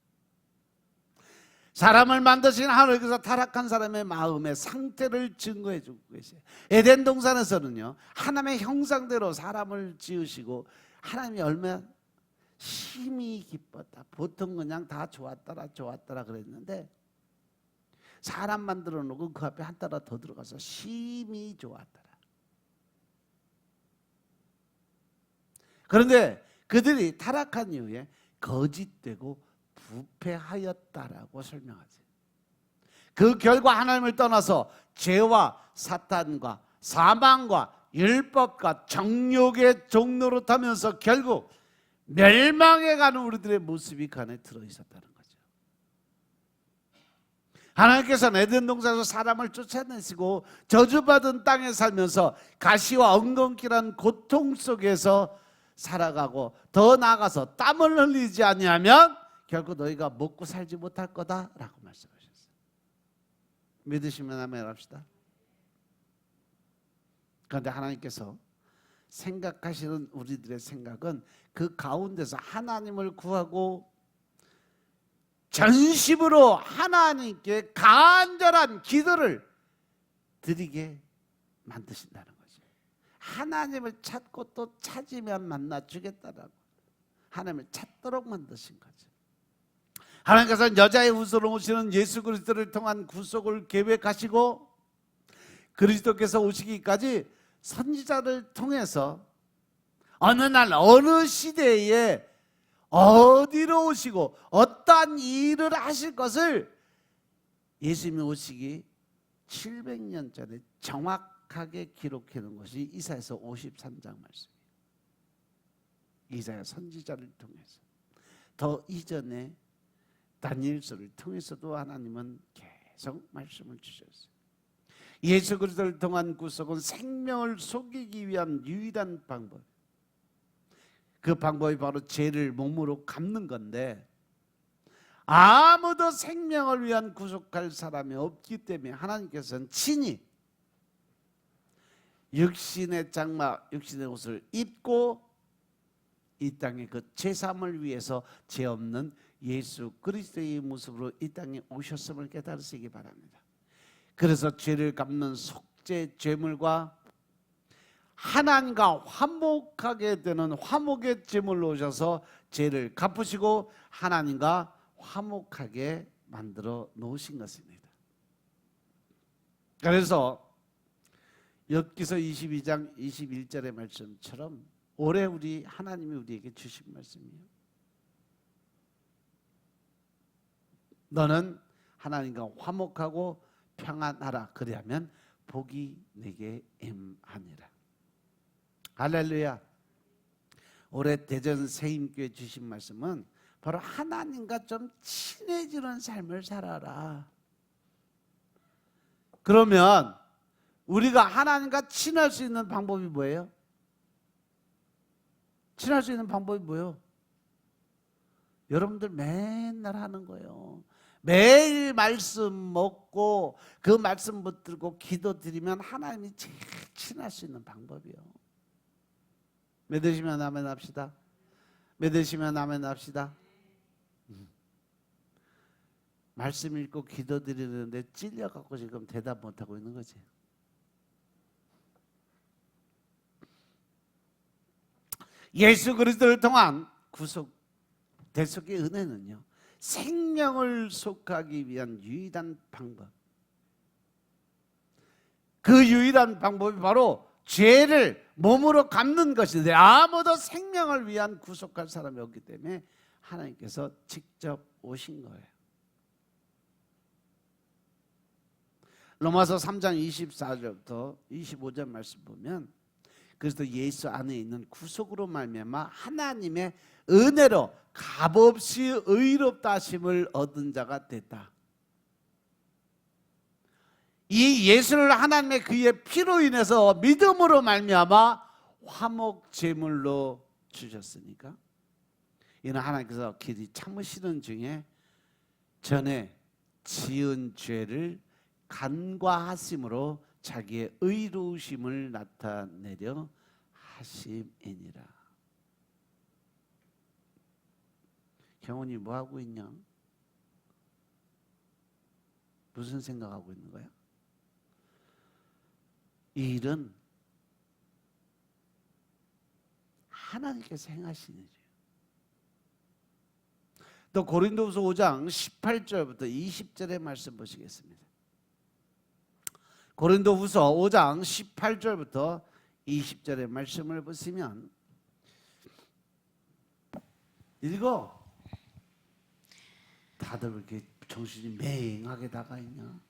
사람을 만드신 하나님께서 타락한 사람의 마음의 상태를 증거해 주고 계세요. 에덴 동산에서는요, 하나님의 형상대로 사람을 지으시고 하나님이 얼마나 심히 기뻤다. 보통 그냥 다 좋았더라 그랬는데 사람 만들어 놓고 그 앞에 한 따라 더 들어가서 심히 좋았더라. 그런데 그들이 타락한 이후에 거짓되고 부패하였다라고 설명하지. 그 결과 하나님을 떠나서 죄와 사탄과 사망과 율법과 정욕의 종로로 타면서 결국 멸망해 가는 우리들의 모습이 그 안에 들어있었다는 거죠. 하나님께서는 에덴 동산에서 사람을 쫓아내시고 저주받은 땅에 살면서 가시와 엉겅퀴란 고통 속에서 살아가고 더 나아가서 땀을 흘리지 아니하면 결국 너희가 먹고 살지 못할 거다라고 말씀하셨어요. 믿으시면 아멘 합시다. 그런데 하나님께서 생각하시는 우리들의 생각은 그 가운데서 하나님을 구하고 전심으로 하나님께 간절한 기도를 드리게 만드신다는 거죠. 하나님을 찾고 또 찾으면 만나 주겠다라고 하나님을 찾도록 만드신 거죠. 하나님께서는 여자의 후손으로 오시는 예수 그리스도를 통한 구속을 계획하시고 그리스도께서 오시기까지 선지자를 통해서 어느 날 어느 시대에 어디로 오시고 어떠한 일을 하실 것을 예수님이 오시기 700년 전에 정확하게 기록해 놓은 것이 이사야서 53장 말씀이에요. 이사야 선지자를 통해서. 더 이전에 다니엘서를 통해서도 하나님은 계속 말씀을 주셨어요. 예수 그리스도를 통한 구속은 생명을 속이기 위한 유일한 방법. 그 방법이 바로 죄를 몸으로 갚는 건데 아무도 생명을 위한 구속할 사람이 없기 때문에 하나님께서는 친히 육신의 장막, 육신의 옷을 입고 이 땅에 그 죄사함을 위해서 죄 없는 예수 그리스도의 모습으로 이 땅에 오셨음을 깨달으시기 바랍니다. 그래서 죄를 갚는 속죄 제물과 하나님과 화목하게 되는 화목의 제물로 오셔서 죄를 갚으시고 하나님과 화목하게 만들어 놓으신 것입니다. 그래서 욥기서 22장 21절의 말씀처럼 올해 우리 하나님이 우리에게 주신 말씀이에요. 너는 하나님과 화목하고 평안하라. 그리하면 복이 내게 임하니라. 할렐루야. 올해 대전 세임교회 주신 말씀은 바로 하나님과 좀 친해지는 삶을 살아라. 그러면 우리가 하나님과 친할 수 있는 방법이 뭐예요? 친할 수 있는 방법이 뭐예요? 여러분들 맨날 하는 거예요. 매일 말씀 먹고 그 말씀 붙들고 기도드리면 하나님이 제일 친할 수 있는 방법이요. 믿으시면 아멘 합시다. 믿으시면 아멘 합시다. 말씀 읽고 기도드리는데 찔려갖고 지금 대답 못하고 있는 거지. 예수 그리스도를 통한 구속 대속의 은혜는요, 생명을 속하기 위한 유일한 방법. 그 유일한 방법이 바로 죄를 몸으로 갚는 것인데, 아무도 생명을 위한 구속할 사람이 없기 때문에 하나님께서 직접 오신 거예요. 로마서 3장 24절부터 25절 말씀 보면, 그래서 예수 안에 있는 구속으로 말미암아 하나님의 은혜로 값없이 의롭다 하심을 얻은 자가 됐다. 이 예수를 하나님의 그의 피로 인해서 믿음으로 말미암아 화목 제물로 주셨으니까, 이는 하나님께서 길이 참으시는 중에 전에 지은 죄를 간과하심으로 자기의 의로우심을 나타내려 하심이니라. 형원이 뭐 하고 있냐? 무슨 생각하고 있는 거야? 이 일은 하나님께서 행하신 일이에요. 또 고린도후서 5장 18절부터 20절의 말씀 보시겠습니다. 고린도후서 5장 18절부터 20절의 말씀을 보시면, 읽어. 다들 이렇게 정신이 맹하게 나가 있냐?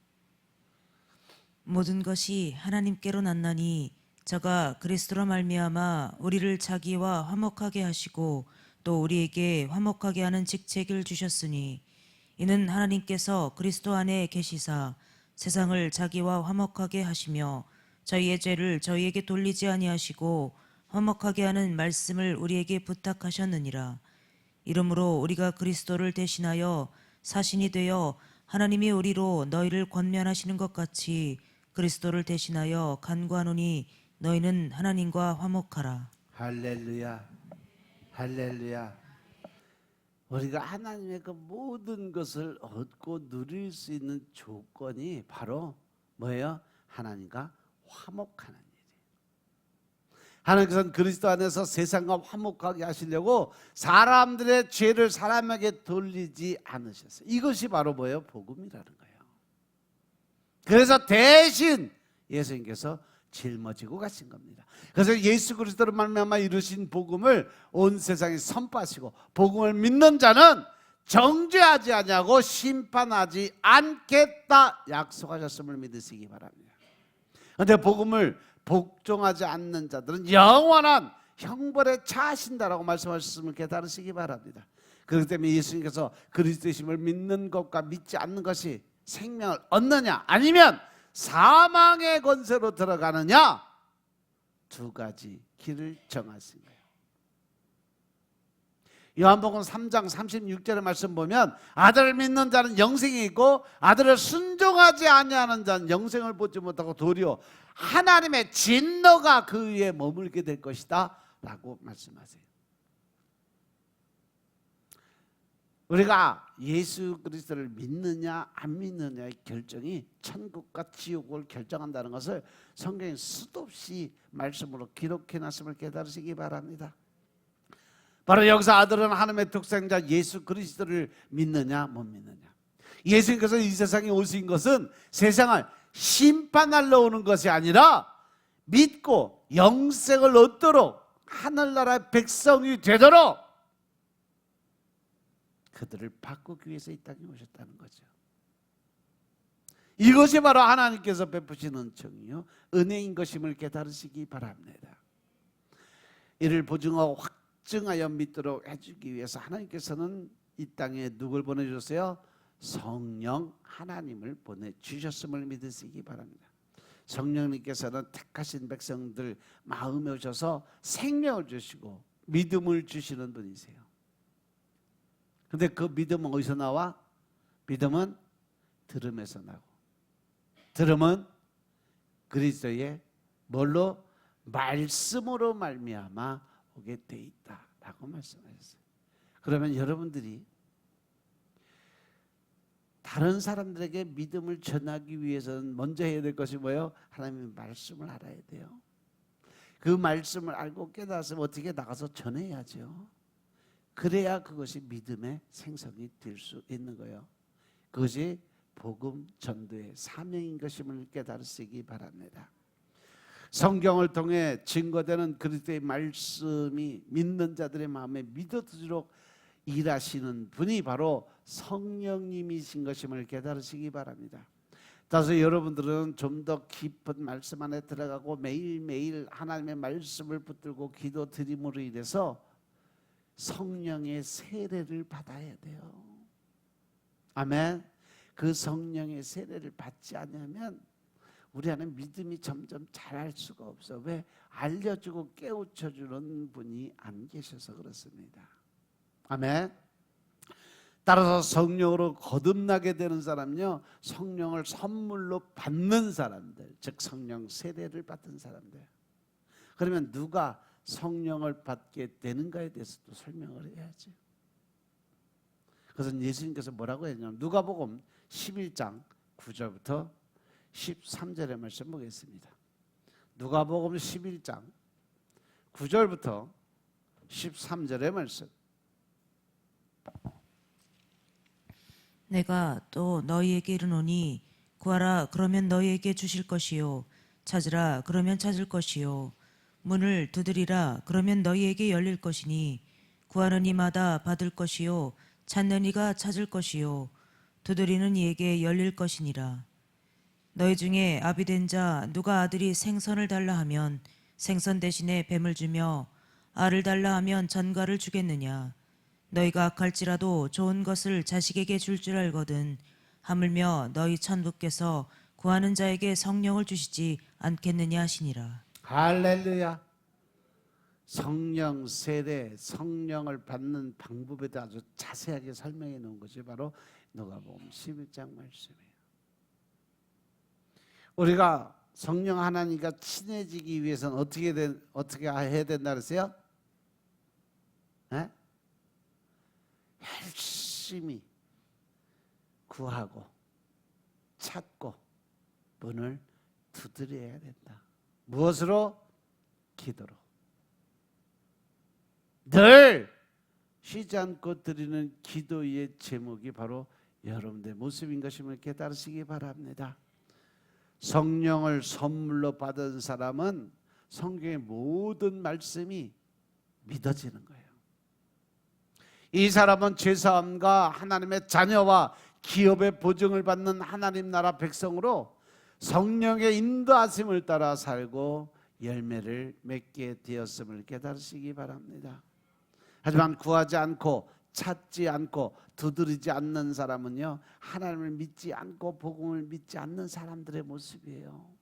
모든 것이 하나님께로 났나니 저가 그리스도로 말미암아 우리를 자기와 화목하게 하시고 또 우리에게 화목하게 하는 직책을 주셨으니, 이는 하나님께서 그리스도 안에 계시사 세상을 자기와 화목하게 하시며 저희의 죄를 저희에게 돌리지 아니하시고 화목하게 하는 말씀을 우리에게 부탁하셨느니라. 이러므로 우리가 그리스도를 대신하여 사신이 되어 하나님이 우리로 너희를 권면하시는 것 같이 그리스도를 대신하여 간구하노니 너희는 하나님과 화목하라. 할렐루야, 할렐루야. 우리가 하나님의 그 모든 것을 얻고 누릴 수 있는 조건이 바로 뭐예요? 하나님과 화목하는 일이에요. 하나님께서는 그리스도 안에서 세상과 화목하게 하시려고 사람들의 죄를 사람에게 돌리지 않으셨어요. 이것이 바로 뭐예요? 복음이라는 거예요. 그래서 대신 예수님께서 짊어지고 가신 겁니다. 그래서 예수 그리스도로 말미암아 이루신 복음을 온 세상에 선포하시고, 복음을 믿는 자는 정죄하지 아니하고 심판하지 않겠다 약속하셨음을 믿으시기 바랍니다. 그런데 복음을 복종하지 않는 자들은 영원한 형벌에 처하신다라고 말씀하셨음을 깨달으시기 바랍니다. 그렇기 때문에 예수님께서 그리스도심을 믿는 것과 믿지 않는 것이 생명을 얻느냐 아니면 사망의 권세로 들어가느냐, 두 가지 길을 정하신 거예요. 요한복음 3장 36절의 말씀 보면, 아들을 믿는 자는 영생이 있고 아들을 순종하지 아니하는 자는 영생을 보지 못하고 도리어 하나님의 진노가 그 위에 머물게 될 것이다 라고 말씀하세요. 우리가 예수 그리스도를 믿느냐 안 믿느냐의 결정이 천국과 지옥을 결정한다는 것을 성경에 수도 없이 말씀으로 기록해 놨음을 깨달으시기 바랍니다. 바로 여기서 아들은 하나님의 독생자 예수 그리스도를 믿느냐 못 믿느냐. 예수님께서 이 세상에 오신 것은 세상을 심판하러 오는 것이 아니라 믿고 영생을 얻도록, 하늘나라의 백성이 되도록 그들을 바꾸기 위해서 이 땅에 오셨다는 거죠. 이것이 바로 하나님께서 베푸신 은총이요 은혜인 것임을 깨달으시기 바랍니다. 이를 보증하고 확증하여 믿도록 해주기 위해서 하나님께서는 이 땅에 누굴 보내주셨어요? 성령 하나님을 보내주셨음을 믿으시기 바랍니다. 성령님께서는 택하신 백성들 마음에 오셔서 생명을 주시고 믿음을 주시는 분이세요. 근데 그 믿음은 어디서 나와? 믿음은 들음에서 나고, 들음은 그리스도의 뭘로? 말씀으로 말미암아 오게 돼 있다라고 말씀하셨어요. 그러면 여러분들이 다른 사람들에게 믿음을 전하기 위해서는 먼저 해야 될 것이 뭐예요? 하나님의 말씀을 알아야 돼요. 그 말씀을 알고 깨달았으면 어떻게 나가서 전해야죠. 그래야 그것이 믿음의 생성이 될 수 있는 거예요. 그것이 복음 전도의 사명인 것임을 깨달으시기 바랍니다. 성경을 통해 증거되는 그리스도의 말씀이 믿는 자들의 마음에 믿어지도록 일하시는 분이 바로 성령님이신 것임을 깨달으시기 바랍니다. 따라서 여러분들은 좀 더 깊은 말씀 안에 들어가고 매일매일 하나님의 말씀을 붙들고 기도 드림으로 인해서 성령의 세례를 받아야 돼요. 아멘. 그 성령의 세례를 받지 않으면 우리 안에 믿음이 점점 자랄 수가 없어. 왜? 알려주고 깨우쳐주는 분이 안 계셔서 그렇습니다. 아멘. 따라서 성령으로 거듭나게 되는 사람은요, 성령을 선물로 받는 사람들, 즉 성령 세례를 받은 사람들. 그러면 누가 성령을 받게 되는가에 대해서도 설명을 해야지. 그래서 예수님께서 뭐라고 했냐면 누가복음 11장 9절부터 13절의 말씀 보겠습니다. 누가복음 11장 9절부터 13절의 말씀. 내가 또 너희에게 이르노니 구하라 그러면 너희에게 주실 것이요 찾으라 그러면 찾을 것이요 문을 두드리라 그러면 너희에게 열릴 것이니 구하는 이마다 받을 것이요 찾는 이가 찾을 것이요 두드리는 이에게 열릴 것이니라. 너희 중에 아비된 자 누가 아들이 생선을 달라 하면 생선 대신에 뱀을 주며 알을 달라 하면 전갈을 주겠느냐. 너희가 악할지라도 좋은 것을 자식에게 줄 줄 알거든 하물며 너희 천부께서 구하는 자에게 성령을 주시지 않겠느냐 하시니라. 할렐루야. 성령 세례, 성령을 받는 방법에 대해 아주 자세하게 설명해 놓은 것이 바로 누가복음 11장 말씀이에요. 우리가 성령 하나님과 친해지기 위해서는 어떻게 해야 된다 그랬어요? 네? 열심히 구하고 찾고 문을 두드려야 된다. 무엇으로? 기도로. 늘 쉬지 않고 드리는 기도의 제목이 바로 여러분들의 모습인 것임을 깨달으시기 바랍니다. 성령을 선물로 받은 사람은 성경의 모든 말씀이 믿어지는 거예요. 이 사람은 죄사함과 하나님의 자녀와 기업의 보증을 받는 하나님 나라 백성으로 성령의 인도하심을 따라 살고 열매를 맺게 되었음을 깨달으시기 바랍니다. 하지만 구하지 않고 찾지 않고 두드리지 않는 사람은요, 하나님을 믿지 않고 복음을 믿지 않는 사람들의 모습이에요.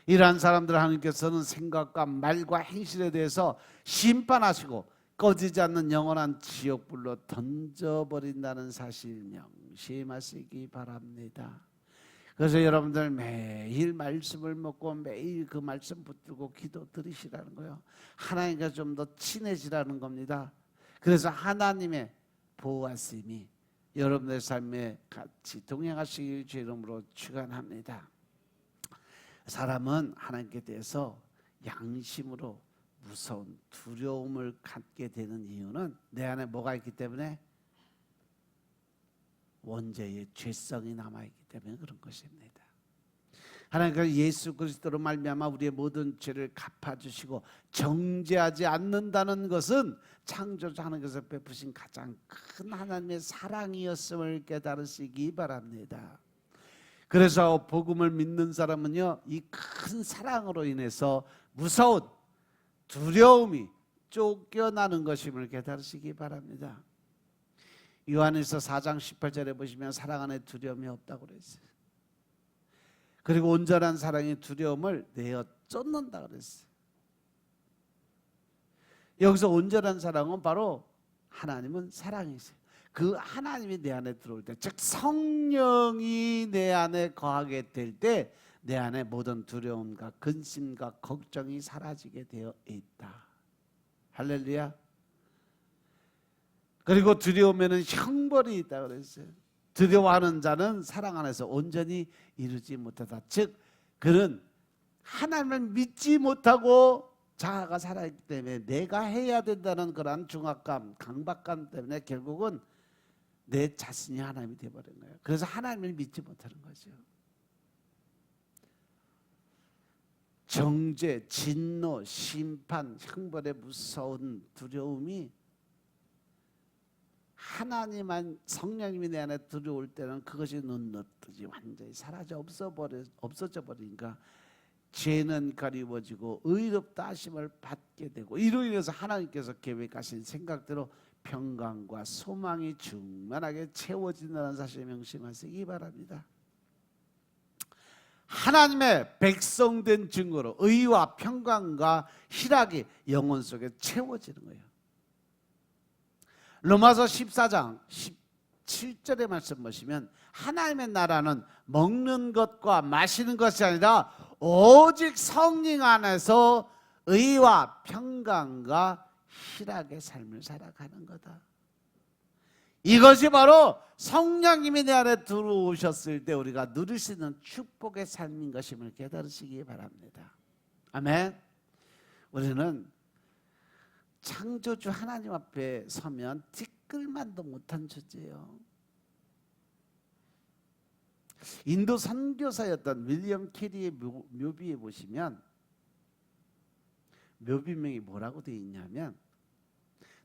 이러한 사람들 하나님께서는 생각과 말과 행실에 대해서 심판하시고 꺼지지 않는 영원한 지옥불로 던져버린다는 사실 명심하시기 바랍니다. 그래서 여러분들 매일 말씀을 먹고 매일 그 말씀 붙들고 기도 드리시라는 거예요. 하나님과 좀 더 친해지라는 겁니다. 그래서 하나님의 보호하심이 여러분의 삶에 같이 동행하시길 주 이름으로 축원합니다. 사람은 하나님께 대해서 양심으로 무서운 두려움을 갖게 되는 이유는 내 안에 뭐가 있기 때문에? 원죄의 죄성이 남아있기 때문에 그런 것입니다. 하나님께서 예수 그리스도로 말미암아 우리의 모든 죄를 갚아주시고 정죄하지 않는다는 것은 창조주 하나님께서 베푸신 가장 큰 하나님의 사랑이었음을 깨달으시기 바랍니다. 그래서 복음을 믿는 사람은요, 이 큰 사랑으로 인해서 무서운 두려움이 쫓겨나는 것임을 깨달으시기 바랍니다. 요한일서 4장 18절에 보시면 사랑 안에 두려움이 없다고 그랬어요. 그리고 온전한 사랑이 두려움을 내어 쫓는다 그랬어요. 여기서 온전한 사랑은 바로 하나님은 사랑이세요. 그 하나님이 내 안에 들어올 때, 즉 성령이 내 안에 거하게 될 때 내 안에 모든 두려움과 근심과 걱정이 사라지게 되어 있다. 할렐루야. 그리고 두려움에는 형벌이 있다 그랬어요. 두려워하는 자는 사랑 안에서 온전히 이루지 못하다. 즉 그는 하나님을 믿지 못하고 자아가 살아있기 때문에 내가 해야 된다는 그런 중압감, 강박감 때문에 결국은 내 자신이 하나님이 되어버린 거예요. 그래서 하나님을 믿지 못하는 거죠. 정죄, 진노, 심판, 형벌의 무서운 두려움이 하나님만, 성령님이 내 안에 들어올 때는 그것이 눈높듯이 완전히 사라져 없어져 버리니까 죄는 가리워지고 의롭다 하심을 받게 되고, 이로 인해서 하나님께서 계획하신 생각대로 평강과 소망이 충만하게 채워진다는 사실을 명심하시기 바랍니다. 하나님의 백성된 증거로 의와 평강과 희락이 영혼 속에 채워지는 거예요. 로마서 14장 17절의 말씀 보시면 하나님의 나라는 먹는 것과 마시는 것이 아니라 오직 성령 안에서 의와 평강과 희락의 삶을 살아가는 거다. 이것이 바로 성령님이 내 안에 들어오셨을 때 우리가 누릴 수 있는 축복의 삶인 것임을 깨달으시기 바랍니다. 아멘. 우리는 창조주 하나님 앞에 서면 티끌만도 못한 존재예요. 인도 선교사였던 윌리엄 캐리의 묘비에 보시면 묘비명이 뭐라고 되어 있냐면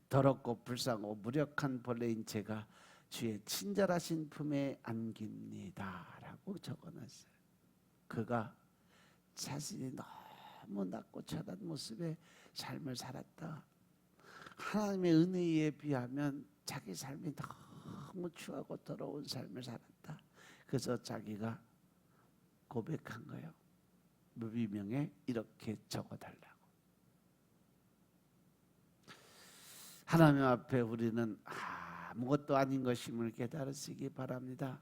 더럽고 불쌍하고 무력한 벌레인 제가 주의 친절하신 품에 안깁니다 라고 적어놨어요. 그가 자신이 너무 낮고 처단 모습의 삶을 살았다. 하나님의 은혜에 비하면 자기 삶이 너무 추하고 더러운 삶을 살았다. 그래서 자기가 고백한 거예요. 묘비명에 이렇게 적어달라고. 하나님 앞에 우리는 아무것도 아닌 것임을 깨달으시기 바랍니다.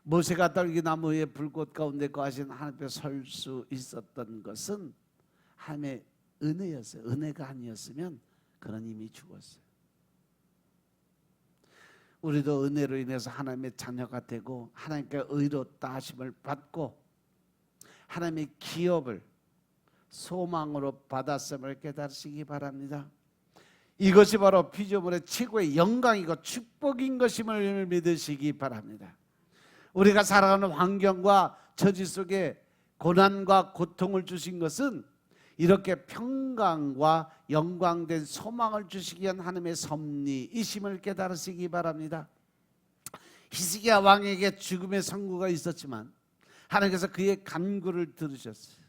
모세가 떨기나무의 불꽃 가운데 거하신 하나님 앞에 설 수 있었던 것은 하나님의 은혜였어요. 은혜가 아니었으면 그는 이미 죽었어요. 우리도 은혜로 인해서 하나님의 자녀가 되고 하나님께 의롭다 하심을 받고 하나님의 기업을 소망으로 받았음을 깨달으시기 바랍니다. 이것이 바로 피조물의 최고의 영광이고 축복인 것임을 믿으시기 바랍니다. 우리가 살아가는 환경과 처지 속에 고난과 고통을 주신 것은 이렇게 평강과 영광된 소망을 주시기 위한 하나님의 섭리이심을 깨달으시기 바랍니다. 히스기야 왕에게 죽음의 선고가 있었지만 하나님께서 그의 간구를 들으셨어요.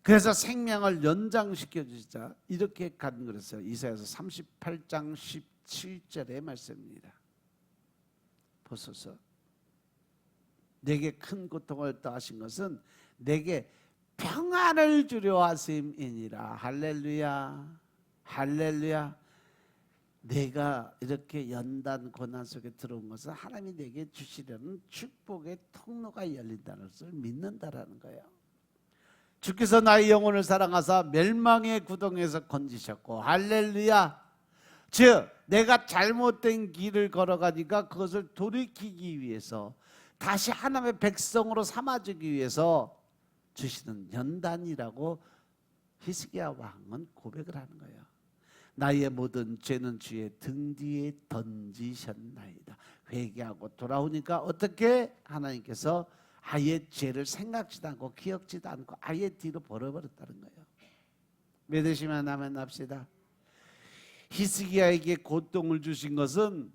그래서 생명을 연장시켜 주시자 이렇게 간구했어요. 이사야서 38장 17절의 말씀입니다. 보소서, 내게 큰 고통을 더하신 것은 내게 평안을 주려 하심이니라. 할렐루야, 할렐루야. 내가 이렇게 연단 고난 속에 들어온 것은 하나님이 내게 주시려는 축복의 통로가 열린다는 것을 믿는다라는 거예요. 주께서 나의 영혼을 사랑하사 멸망의 구덩이에서 건지셨고, 할렐루야. 즉 내가 잘못된 길을 걸어가니까 그것을 돌이키기 위해서 다시 하나님의 백성으로 삼아주기 위해서 주시는 연단이라고 히스기야 왕은 고백을 하는 거예요. 나의 모든 죄는 주의 등 뒤에 던지셨나이다. 회개하고 돌아오니까 어떻게 하나님께서 아예 죄를 생각지도 않고 기억지도 않고 아예 뒤로 벌어버렸다는 거예요. 믿으시면 아멘 합시다. 히스기야에게 고통을 주신 것은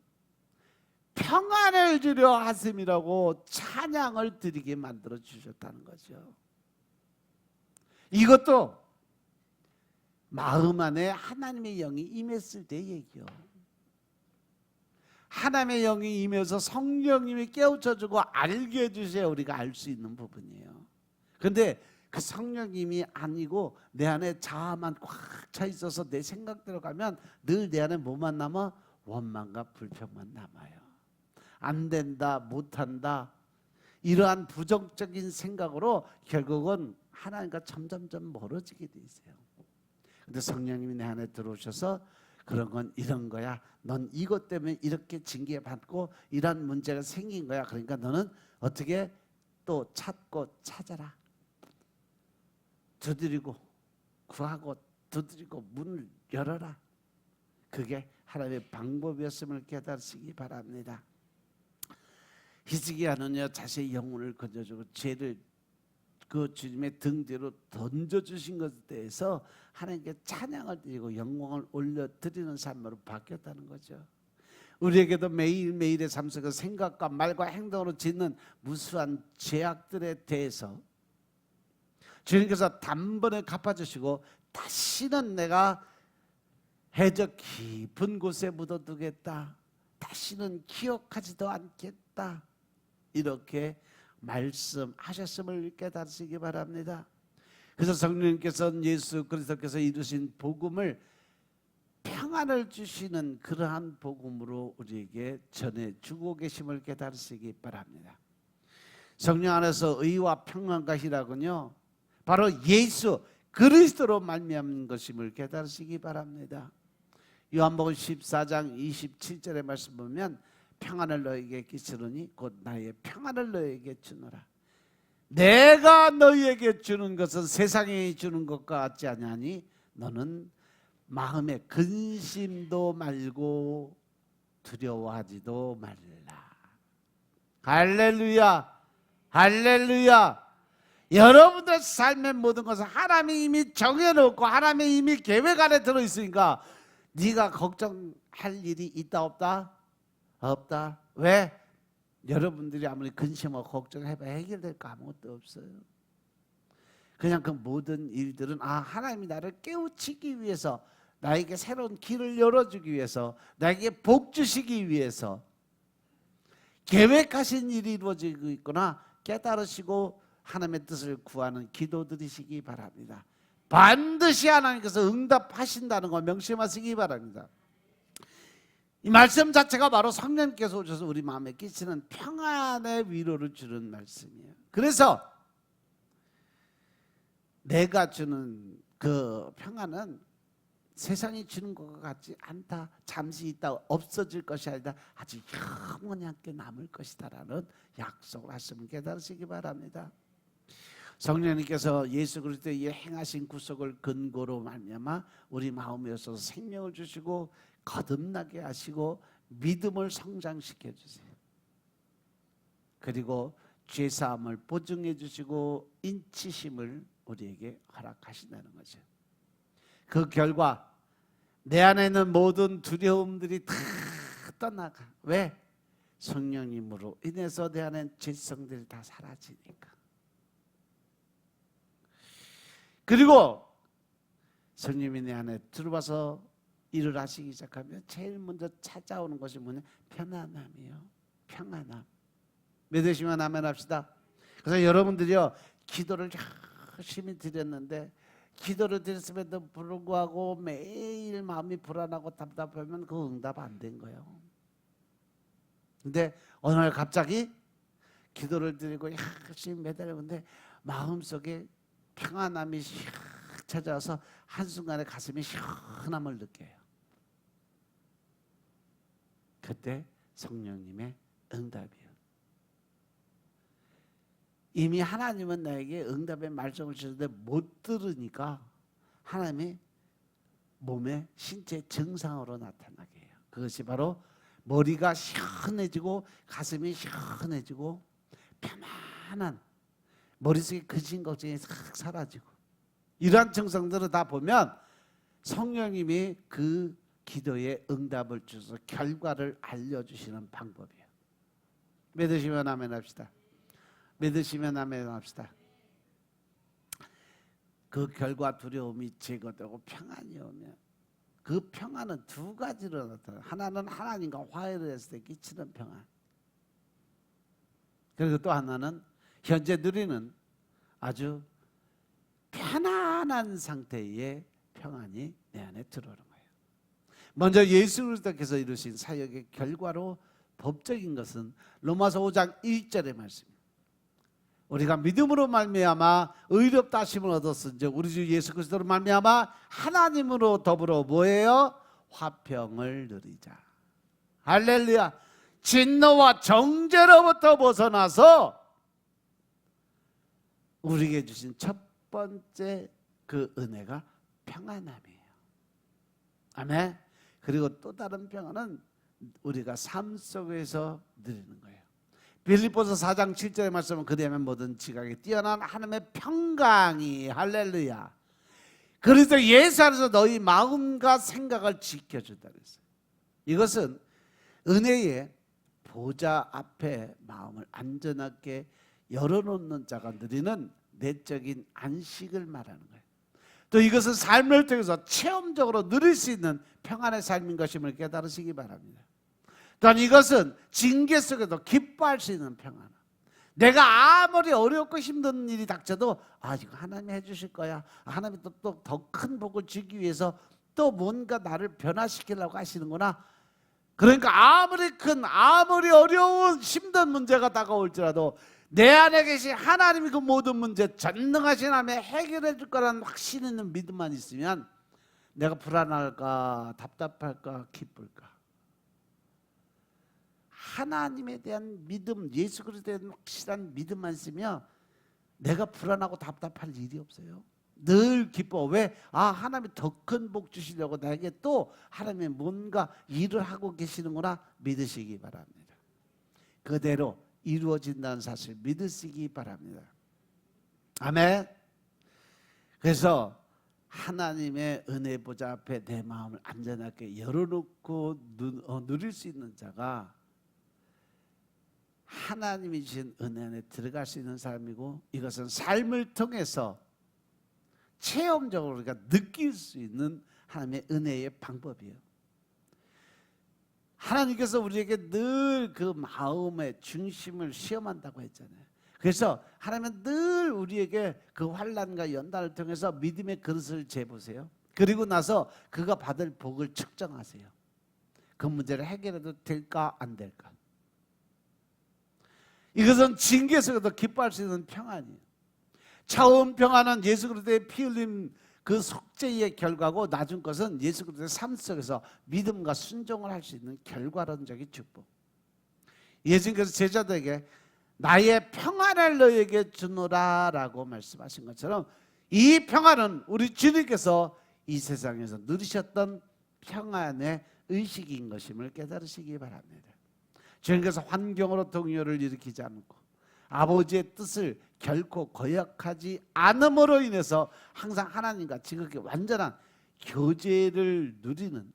평안을 주려 하심이라고 찬양을 드리게 만들어 주셨다는 거죠. 이것도 마음 안에 하나님의 영이 임했을 때 얘기요. 하나님의 영이 임해서 성령님이 깨우쳐주고 알게 해주셔야 우리가 알 수 있는 부분이에요. 그런데 그 성령님이 아니고 내 안에 자아만 꽉 차 있어서 내 생각대로 가면 늘 내 안에 뭐만 남아? 원망과 불평만 남아요. 안 된다, 못한다, 이러한 부정적인 생각으로 결국은 하나님과 점점점 멀어지게 돼 있어요. 근데 성령님이 내 안에 들어오셔서 그런 건 이런 거야. 넌 이것 때문에 이렇게 징계받고 이런 문제가 생긴 거야. 그러니까 너는 어떻게 또 찾고 찾아라. 두드리고 구하고 두드리고 문을 열어라. 그게 하나님의 방법이었음을 깨달으시기 바랍니다. 히스기야는요, 자신의 영혼을 건져주고 죄를 그 주님의 등 뒤로 던져주신 것에 대해서 하나님께 찬양을 드리고 영광을 올려드리는 삶으로 바뀌었다는 거죠. 우리에게도 매일매일의 삶 속에서 생각과 말과 행동으로 짓는 무수한 죄악들에 대해서 주님께서 단번에 갚아주시고 다시는 내가 해적 깊은 곳에 묻어두겠다, 다시는 기억하지도 않겠다, 이렇게 말씀하셨음을 깨달으시기 바랍니다. 그래서 성령님께서는 예수 그리스도께서 이루신 복음을 평안을 주시는 그러한 복음으로 우리에게 전해주고 계심을 깨달으시기 바랍니다. 성령 안에서 의와 평안과 희락은요, 바로 예수 그리스도로 말미암는 것임을 깨달으시기 바랍니다. 요한복음 14장 27절의 말씀 보면 평안을 너에게 끼치르니 곧 나의 평안을 너에게 주노라. 내가 너희에게 주는 것은 세상에 주는 것과 같지 아니하니 너는 마음에 근심도 말고 두려워하지도 말라. 할렐루야, 할렐루야. 여러분들의 삶의 모든 것은 하나님이 이미 정해놓고 하나님이 이미 계획 안에 들어있으니까 네가 걱정할 일이 있다 없다? 없다. 왜? 여러분들이 아무리 근심하고 걱정해봐야 해결될 거 아무것도 없어요. 그냥 그 모든 일들은 하나님이 나를 깨우치기 위해서, 나에게 새로운 길을 열어주기 위해서, 나에게 복 주시기 위해서 계획하신 일이 이루어지고 있구나 깨달으시고 하나님의 뜻을 구하는 기도드리시기 바랍니다. 반드시 하나님께서 응답하신다는 거 명심하시기 바랍니다. 이 말씀 자체가 바로 성령님께서 오셔서 우리 마음에 끼치는 평안의 위로를 주는 말씀이에요. 그래서 내가 주는 그 평안은 세상이 주는 것 같지 않다, 잠시 있다 없어질 것이 아니다, 아주 영원히 함께 남을 것이다라는 약속을 하시면 깨달으시기 바랍니다. 성령님께서 예수 그리스도의 행하신 구속을 근거로 말미암아 우리 마음에 있어서 생명을 주시고 거듭나게 하시고 믿음을 성장시켜 주세요. 그리고 죄사함을 보증해 주시고 인치심을 우리에게 허락하신다는 거죠. 그 결과 내 안에 있는 모든 두려움들이 다 떠나가. 왜? 성령님으로 인해서 내 안에 죄성들이 다 사라지니까. 그리고 성령님이 내 안에 들어와서 일을 하시기 시작하면 제일 먼저 찾아오는 것이 뭐냐? 편안함이요. 평안함. 믿으시면 아멘 합시다. 그래서 여러분들이요, 기도를 열심히 드렸는데 기도를 드렸음에도 불구하고 매일 마음이 불안하고 답답하면 그 응답 안 된 거예요. 근데 어느 날 갑자기 기도를 드리고 열심히 매달렸는데 마음속에 평안함이 샥 찾아와서 한순간에 가슴이 시원함을 느껴요. 그때 성령님의 응답이에요. 이미 하나님은 나에게 응답의 말씀을 주셨는데 못 들으니까 하나님이 몸의 신체 증상으로 나타나게 해요. 그것이 바로 머리가 시원해지고 가슴이 시원해지고 편안한, 머릿속에 근심 걱정이 싹 사라지고, 이러한 증상들을 다 보면 성령님이 그 기도에 응답을 주셔서 결과를 알려주시는 방법이에요. 믿으시면 아멘 합시다. 믿으시면 아멘 합시다. 그 결과 두려움이 제거되고 평안이 오면 그 평안은 두 가지로 나타나요. 하나는 하나님과 화해를 했을 때 끼치는 평안, 그리고 또 하나는 현재 누리는 아주 편안한 상태의 평안이 내 안에 들어오는 거예요. 먼저 예수 그리스도께서 이루신 사역의 결과로 법적인 것은 로마서 5장 1절의 말씀입니다. 우리가 믿음으로 말미암아 의롭다 하심을 얻었은즉 우리 주 예수 그리스도로 말미암아 하나님으로 더불어 뭐예요? 화평을 누리자. 할렐루야. 진노와 정죄로부터 벗어나서 우리에게 주신 첫 번째 그 은혜가 평안함이에요. 아멘. 그리고 또 다른 평안은 우리가 삶 속에서 누리는 거예요. 빌립보서 4장 7절의 말씀은 그대면 모든 지각에 뛰어난 하나님의 평강이 할렐루야. 그래서 예수 안에서 너희 마음과 생각을 지켜준다 그랬어요. 이것은 은혜의 보좌 앞에 마음을 안전하게 열어놓는 자가 누리는 내적인 안식을 말하는 거예요. 또 이것은 삶을 통해서 체험적으로 누릴 수 있는 평안의 삶인 것임을 깨달으시기 바랍니다. 또한 이것은 징계 속에도 기뻐할 수 있는 평안. 내가 아무리 어렵고 힘든 일이 닥쳐도 이거 하나님이 해주실 거야. 하나님이 또 더 큰 복을 주기 위해서 또 뭔가 나를 변화시키려고 하시는구나. 그러니까 아무리 어려운 힘든 문제가 다가올지라도 내 안에 계신 하나님이 그 모든 문제 전능하신 하나님이 해결해 줄 거라는 확신 있는 믿음만 있으면 내가 불안할까 답답할까 기쁠까. 하나님에 대한 믿음, 예수 그리스도에 대한 확실한 믿음만 있으면 내가 불안하고 답답할 일이 없어요. 늘 기뻐. 왜? 하나님이 더 큰 복 주시려고 나에게 또 하나님이 뭔가 일을 하고 계시는구나 믿으시기 바랍니다. 그대로 이루어진다는 사실 믿으시기 바랍니다. 아멘. 그래서 하나님의 은혜 보좌 앞에 내 마음을 안전하게 열어놓고 누릴 수 있는 자가 하나님이 주신 은혜 안에 들어갈 수 있는 사람이고, 이것은 삶을 통해서 체험적으로 우리가 느낄 수 있는 하나님의 은혜의 방법이에요. 하나님께서 우리에게 늘 그 마음의 중심을 시험한다고 했잖아요. 그래서 하나님은 늘 우리에게 그 환난과 연단을 통해서 믿음의 그릇을 재보세요. 그리고 나서 그가 받을 복을 측정하세요. 그 문제를 해결해도 될까 안 될까. 이것은 징계 속에도 기뻐할 수 있는 평안이에요. 처음 평안은 예수 그리스도의 피 흘림 그 속죄의 결과고, 나중 것은 예수 그리스도의 삶 속에서 믿음과 순종을 할 수 있는 결과론적인 축복. 예수님께서 제자들에게 나의 평안을 너에게 주노라 라고 말씀하신 것처럼 이 평안은 우리 주님께서 이 세상에서 누리셨던 평안의 의식인 것임을 깨달으시기 바랍니다. 주님께서 환경으로 동요를 일으키지 않고 아버지의 뜻을 결코 거역하지 않음으로 인해서 항상 하나님과 지극히 완전한 교제를 누리는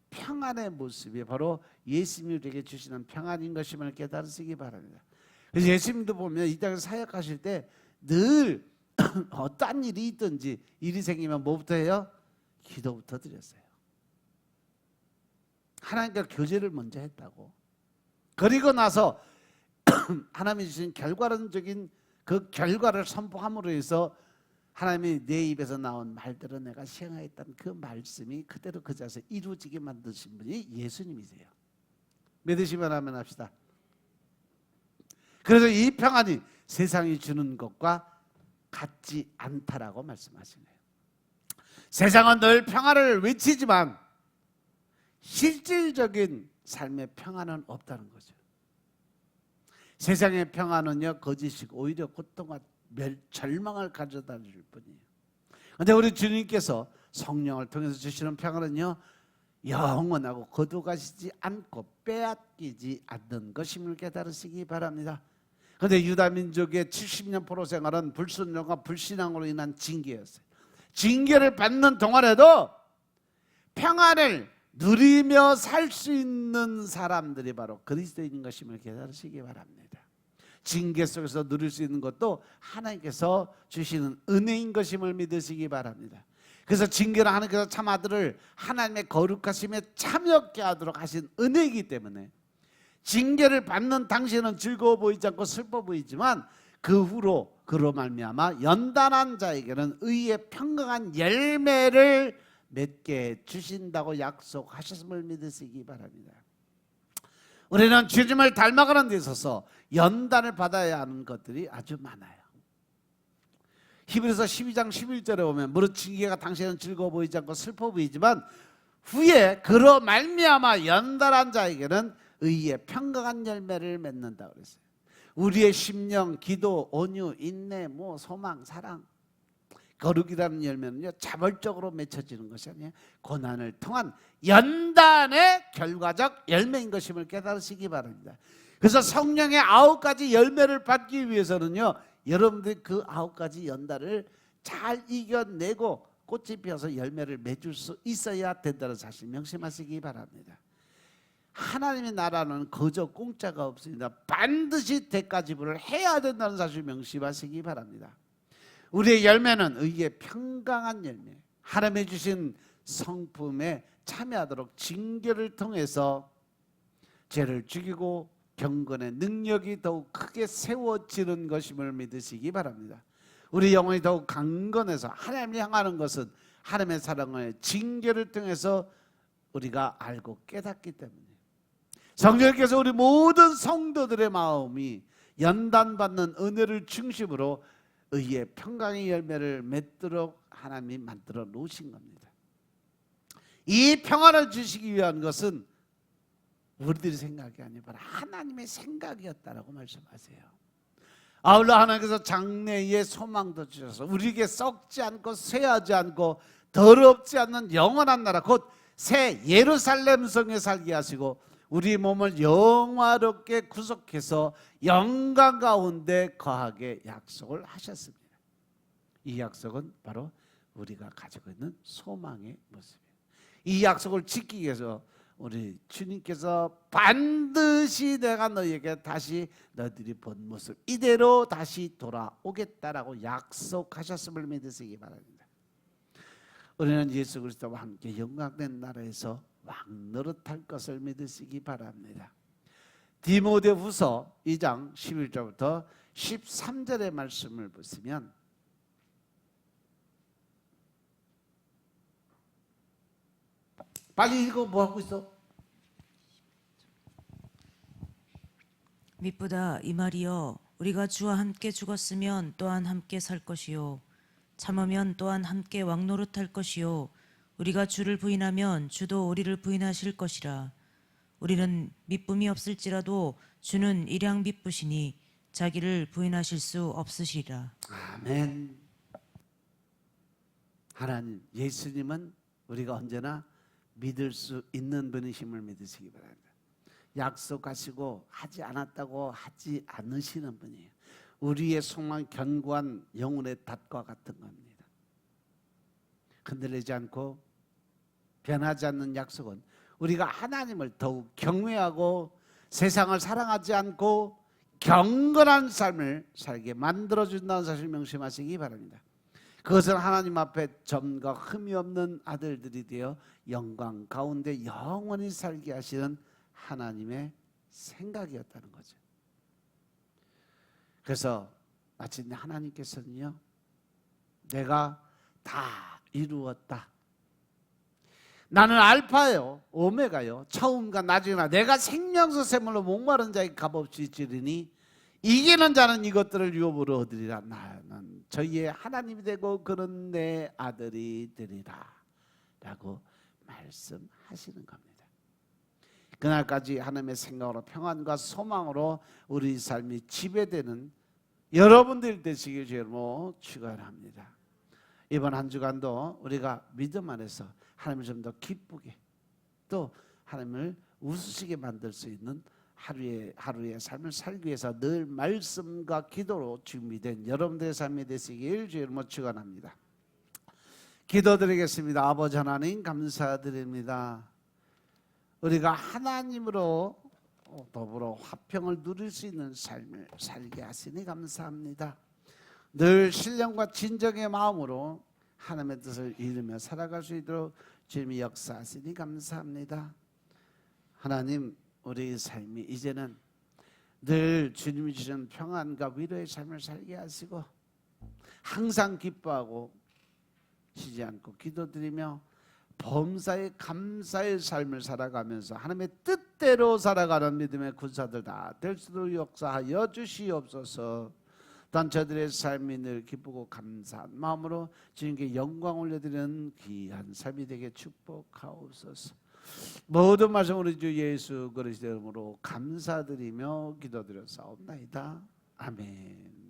평안의 모습이 바로 예수님이 우리에게 주시는 평안인 것임을 깨달으시기 바랍니다. 그래서 예수님도 보면 이 땅에서 사역하실 때 늘 어떤 일이 있든지 일이 생기면 뭐부터 해요? 기도부터 드렸어요. 하나님과 교제를 먼저 했다고. 그리고 나서 하나님이 주신 결과론적인 그 결과를 선포함으로 해서 하나님이 내 입에서 나온 말대로 내가 시행하였다는 그 말씀이 그대로 그 자세에 이루어지게 만드신 분이 예수님이세요. 믿으시면 아멘 합시다. 그래서 이 평안이 세상이 주는 것과 같지 않다라고 말씀하신 거예요. 세상은 늘 평안을 외치지만 실질적인 삶의 평안은 없다는 거죠. 세상의 평안은요 거짓이고 오히려 고통과 절망을 가져다 줄 뿐이에요. 그런데 우리 주님께서 성령을 통해서 주시는 평안은요 영원하고 거두가시지 않고 빼앗기지 않는 것임을 깨달으시기 바랍니다. 그런데 유다 민족의 70년 포로 생활은 불순종과 불신앙으로 인한 징계였어요. 징계를 받는 동안에도 평안을 누리며 살 수 있는 사람들이 바로 그리스도인인 것임을 깨달으시기 바랍니다. 징계 속에서 누릴 수 있는 것도 하나님께서 주시는 은혜인 것임을 믿으시기 바랍니다. 그래서 징계를 하나님께서 참 아들을 하나님의 거룩하심에 참여케 하도록 하신 은혜이기 때문에 징계를 받는 당시에는 즐거워 보이지 않고 슬퍼 보이지만 그 후로 그로 말미암아 연단한 자에게는 의의 평강한 열매를 맺게 주신다고 약속하셨음을 믿으시기 바랍니다. 우리는 주님을 닮아가는 데 있어서 연단을 받아야 하는 것들이 아주 많아요. 히브리서 12장 11절에 보면 무릇 징계가 당신은 즐거워 보이지 않고 슬퍼 보이지만 후에 그로 말미암아 연단한 자에게는 의의 평강한 열매를 맺는다 그랬어요. 우리의 심령, 기도, 온유, 인내, 소망, 사랑, 거룩이라는 열매는요 자발적으로 맺혀지는 것이 아니에요. 고난을 통한 연단의 결과적 열매인 것임을 깨달으시기 바랍니다. 그래서 성령의 9가지 열매를 받기 위해서는요 여러분들이 그 9가지 연단을 잘 이겨내고 꽃이 피어서 열매를 맺을 수 있어야 된다는 사실 명심하시기 바랍니다. 하나님의 나라는 거저 공짜가 없습니다. 반드시 대가 지불을 해야 된다는 사실 명심하시기 바랍니다. 우리의 열매는 의의 평강한 열매, 하나님이 주신 성품에 참여하도록 징계를 통해서 죄를 죽이고 경건의 능력이 더욱 크게 세워지는 것임을 믿으시기 바랍니다. 우리 영혼이 더욱 강건해서 하나님을 향하는 것은 하나님의 사랑의 징계를 통해서 우리가 알고 깨닫기 때문에 성령께서 우리 모든 성도들의 마음이 연단받는 은혜를 중심으로 의의 평강의 열매를 맺도록 하나님이 만들어 놓으신 겁니다. 이 평안을 주시기 위한 것은 우리들의 생각이 아니라 하나님의 생각이었다라고 말씀하세요. 아울러 하나님께서 장래의 소망도 주셔서 우리에게 썩지 않고 쇠하지 않고 더럽지 않는 영원한 나라 곧 새 예루살렘 성에 살게 하시고 우리 몸을 영화롭게 구속해서 영광 가운데 거하게 약속을 하셨습니다. 이 약속은 바로 우리가 가지고 있는 소망의 모습이에요. 이 약속을 지키기 위해서 우리 주님께서 반드시 내가 너희에게 다시 너희들이 본 모습 이대로 다시 돌아오겠다라고 약속하셨음을 믿으시기 바랍니다. 우리는 예수 그리스도와 함께 영광된 나라에서 왕노릇할 것을 믿으시기 바랍니다. 디모데후서 2장 11절부터 13절의 말씀을 보시면 빨리 읽어. 뭐 하고 있어? 미쁘다 이 말이여 우리가 주와 함께 죽었으면 또한 함께 살 것이요 참으면 또한 함께 왕노릇할 것이요 우리가 주를 부인하면 주도 우리를 부인하실 것이라. 우리는 미쁨이 없을지라도 주는 일양 미쁘시니 자기를 부인하실 수 없으시리라. 아멘. 하나님 예수님은 우리가 언제나 믿을 수 있는 분이심을 믿으시기 바랍니다. 약속하시고 하지 않았다고 하지 않으시는 분이에요. 우리의 소망 견고한 영혼의 닷과 같은 겁니다. 흔들리지 않고 변하지 않는 약속은 우리가 하나님을 더욱 경외하고 세상을 사랑하지 않고 경건한 삶을 살게 만들어준다는 사실 명심하시기 바랍니다. 그것은 하나님 앞에 점과 흠이 없는 아들들이 되어 영광 가운데 영원히 살게 하시는 하나님의 생각이었다는 거죠. 그래서 마침내 하나님께서는요 내가 다 이루었다. 나는 알파요 오메가요 처음과 나중이나 내가 생명수 샘물로 목마른 자에게 값없이 주리니 이기는 자는 이것들을 유업으로 얻으리라. 나는 저희의 하나님이 되고 그는 내 아들이 되리라 라고 말씀하시는 겁니다. 그날까지 하나님의 생각으로 평안과 소망으로 우리 삶이 지배되는 여러분들 되시길 주로 축원합니다. 이번 한 주간도 우리가 믿음 안에서 하나님을 좀 더 기쁘게 또 하나님을 웃으시게 만들 수 있는 하루의 삶을 살기 위해서 늘 말씀과 기도로 준비된 여러분들의 삶이 되시길 주로 축원합니다. 기도드리겠습니다. 아버지 하나님 감사드립니다. 우리가 하나님으로 더불어 화평을 누릴 수 있는 삶을 살게 하시니 감사합니다. 늘 신령과 진정의 마음으로 하나님의 뜻을 이루며 살아갈 수 있도록 주님이 역사하시니 감사합니다. 하나님 우리의 삶이 이제는 늘 주님이 주신 평안과 위로의 삶을 살게 하시고 항상 기뻐하고 쉬지 않고 기도드리며 범사에 감사의 삶을 살아가면서 하나님의 뜻대로 살아가는 믿음의 군사들 다 될 수 있도록 역사하여 주시옵소서. 또한 저들의 삶이 늘 기쁘고 감사한 마음으로 주님께 영광 올려드리는 귀한 삶이 되게 축복하옵소서. 모든 말씀 우리 주 예수 그리스도의 이름으로 감사드리며 기도드렸사옵나이다. 아멘.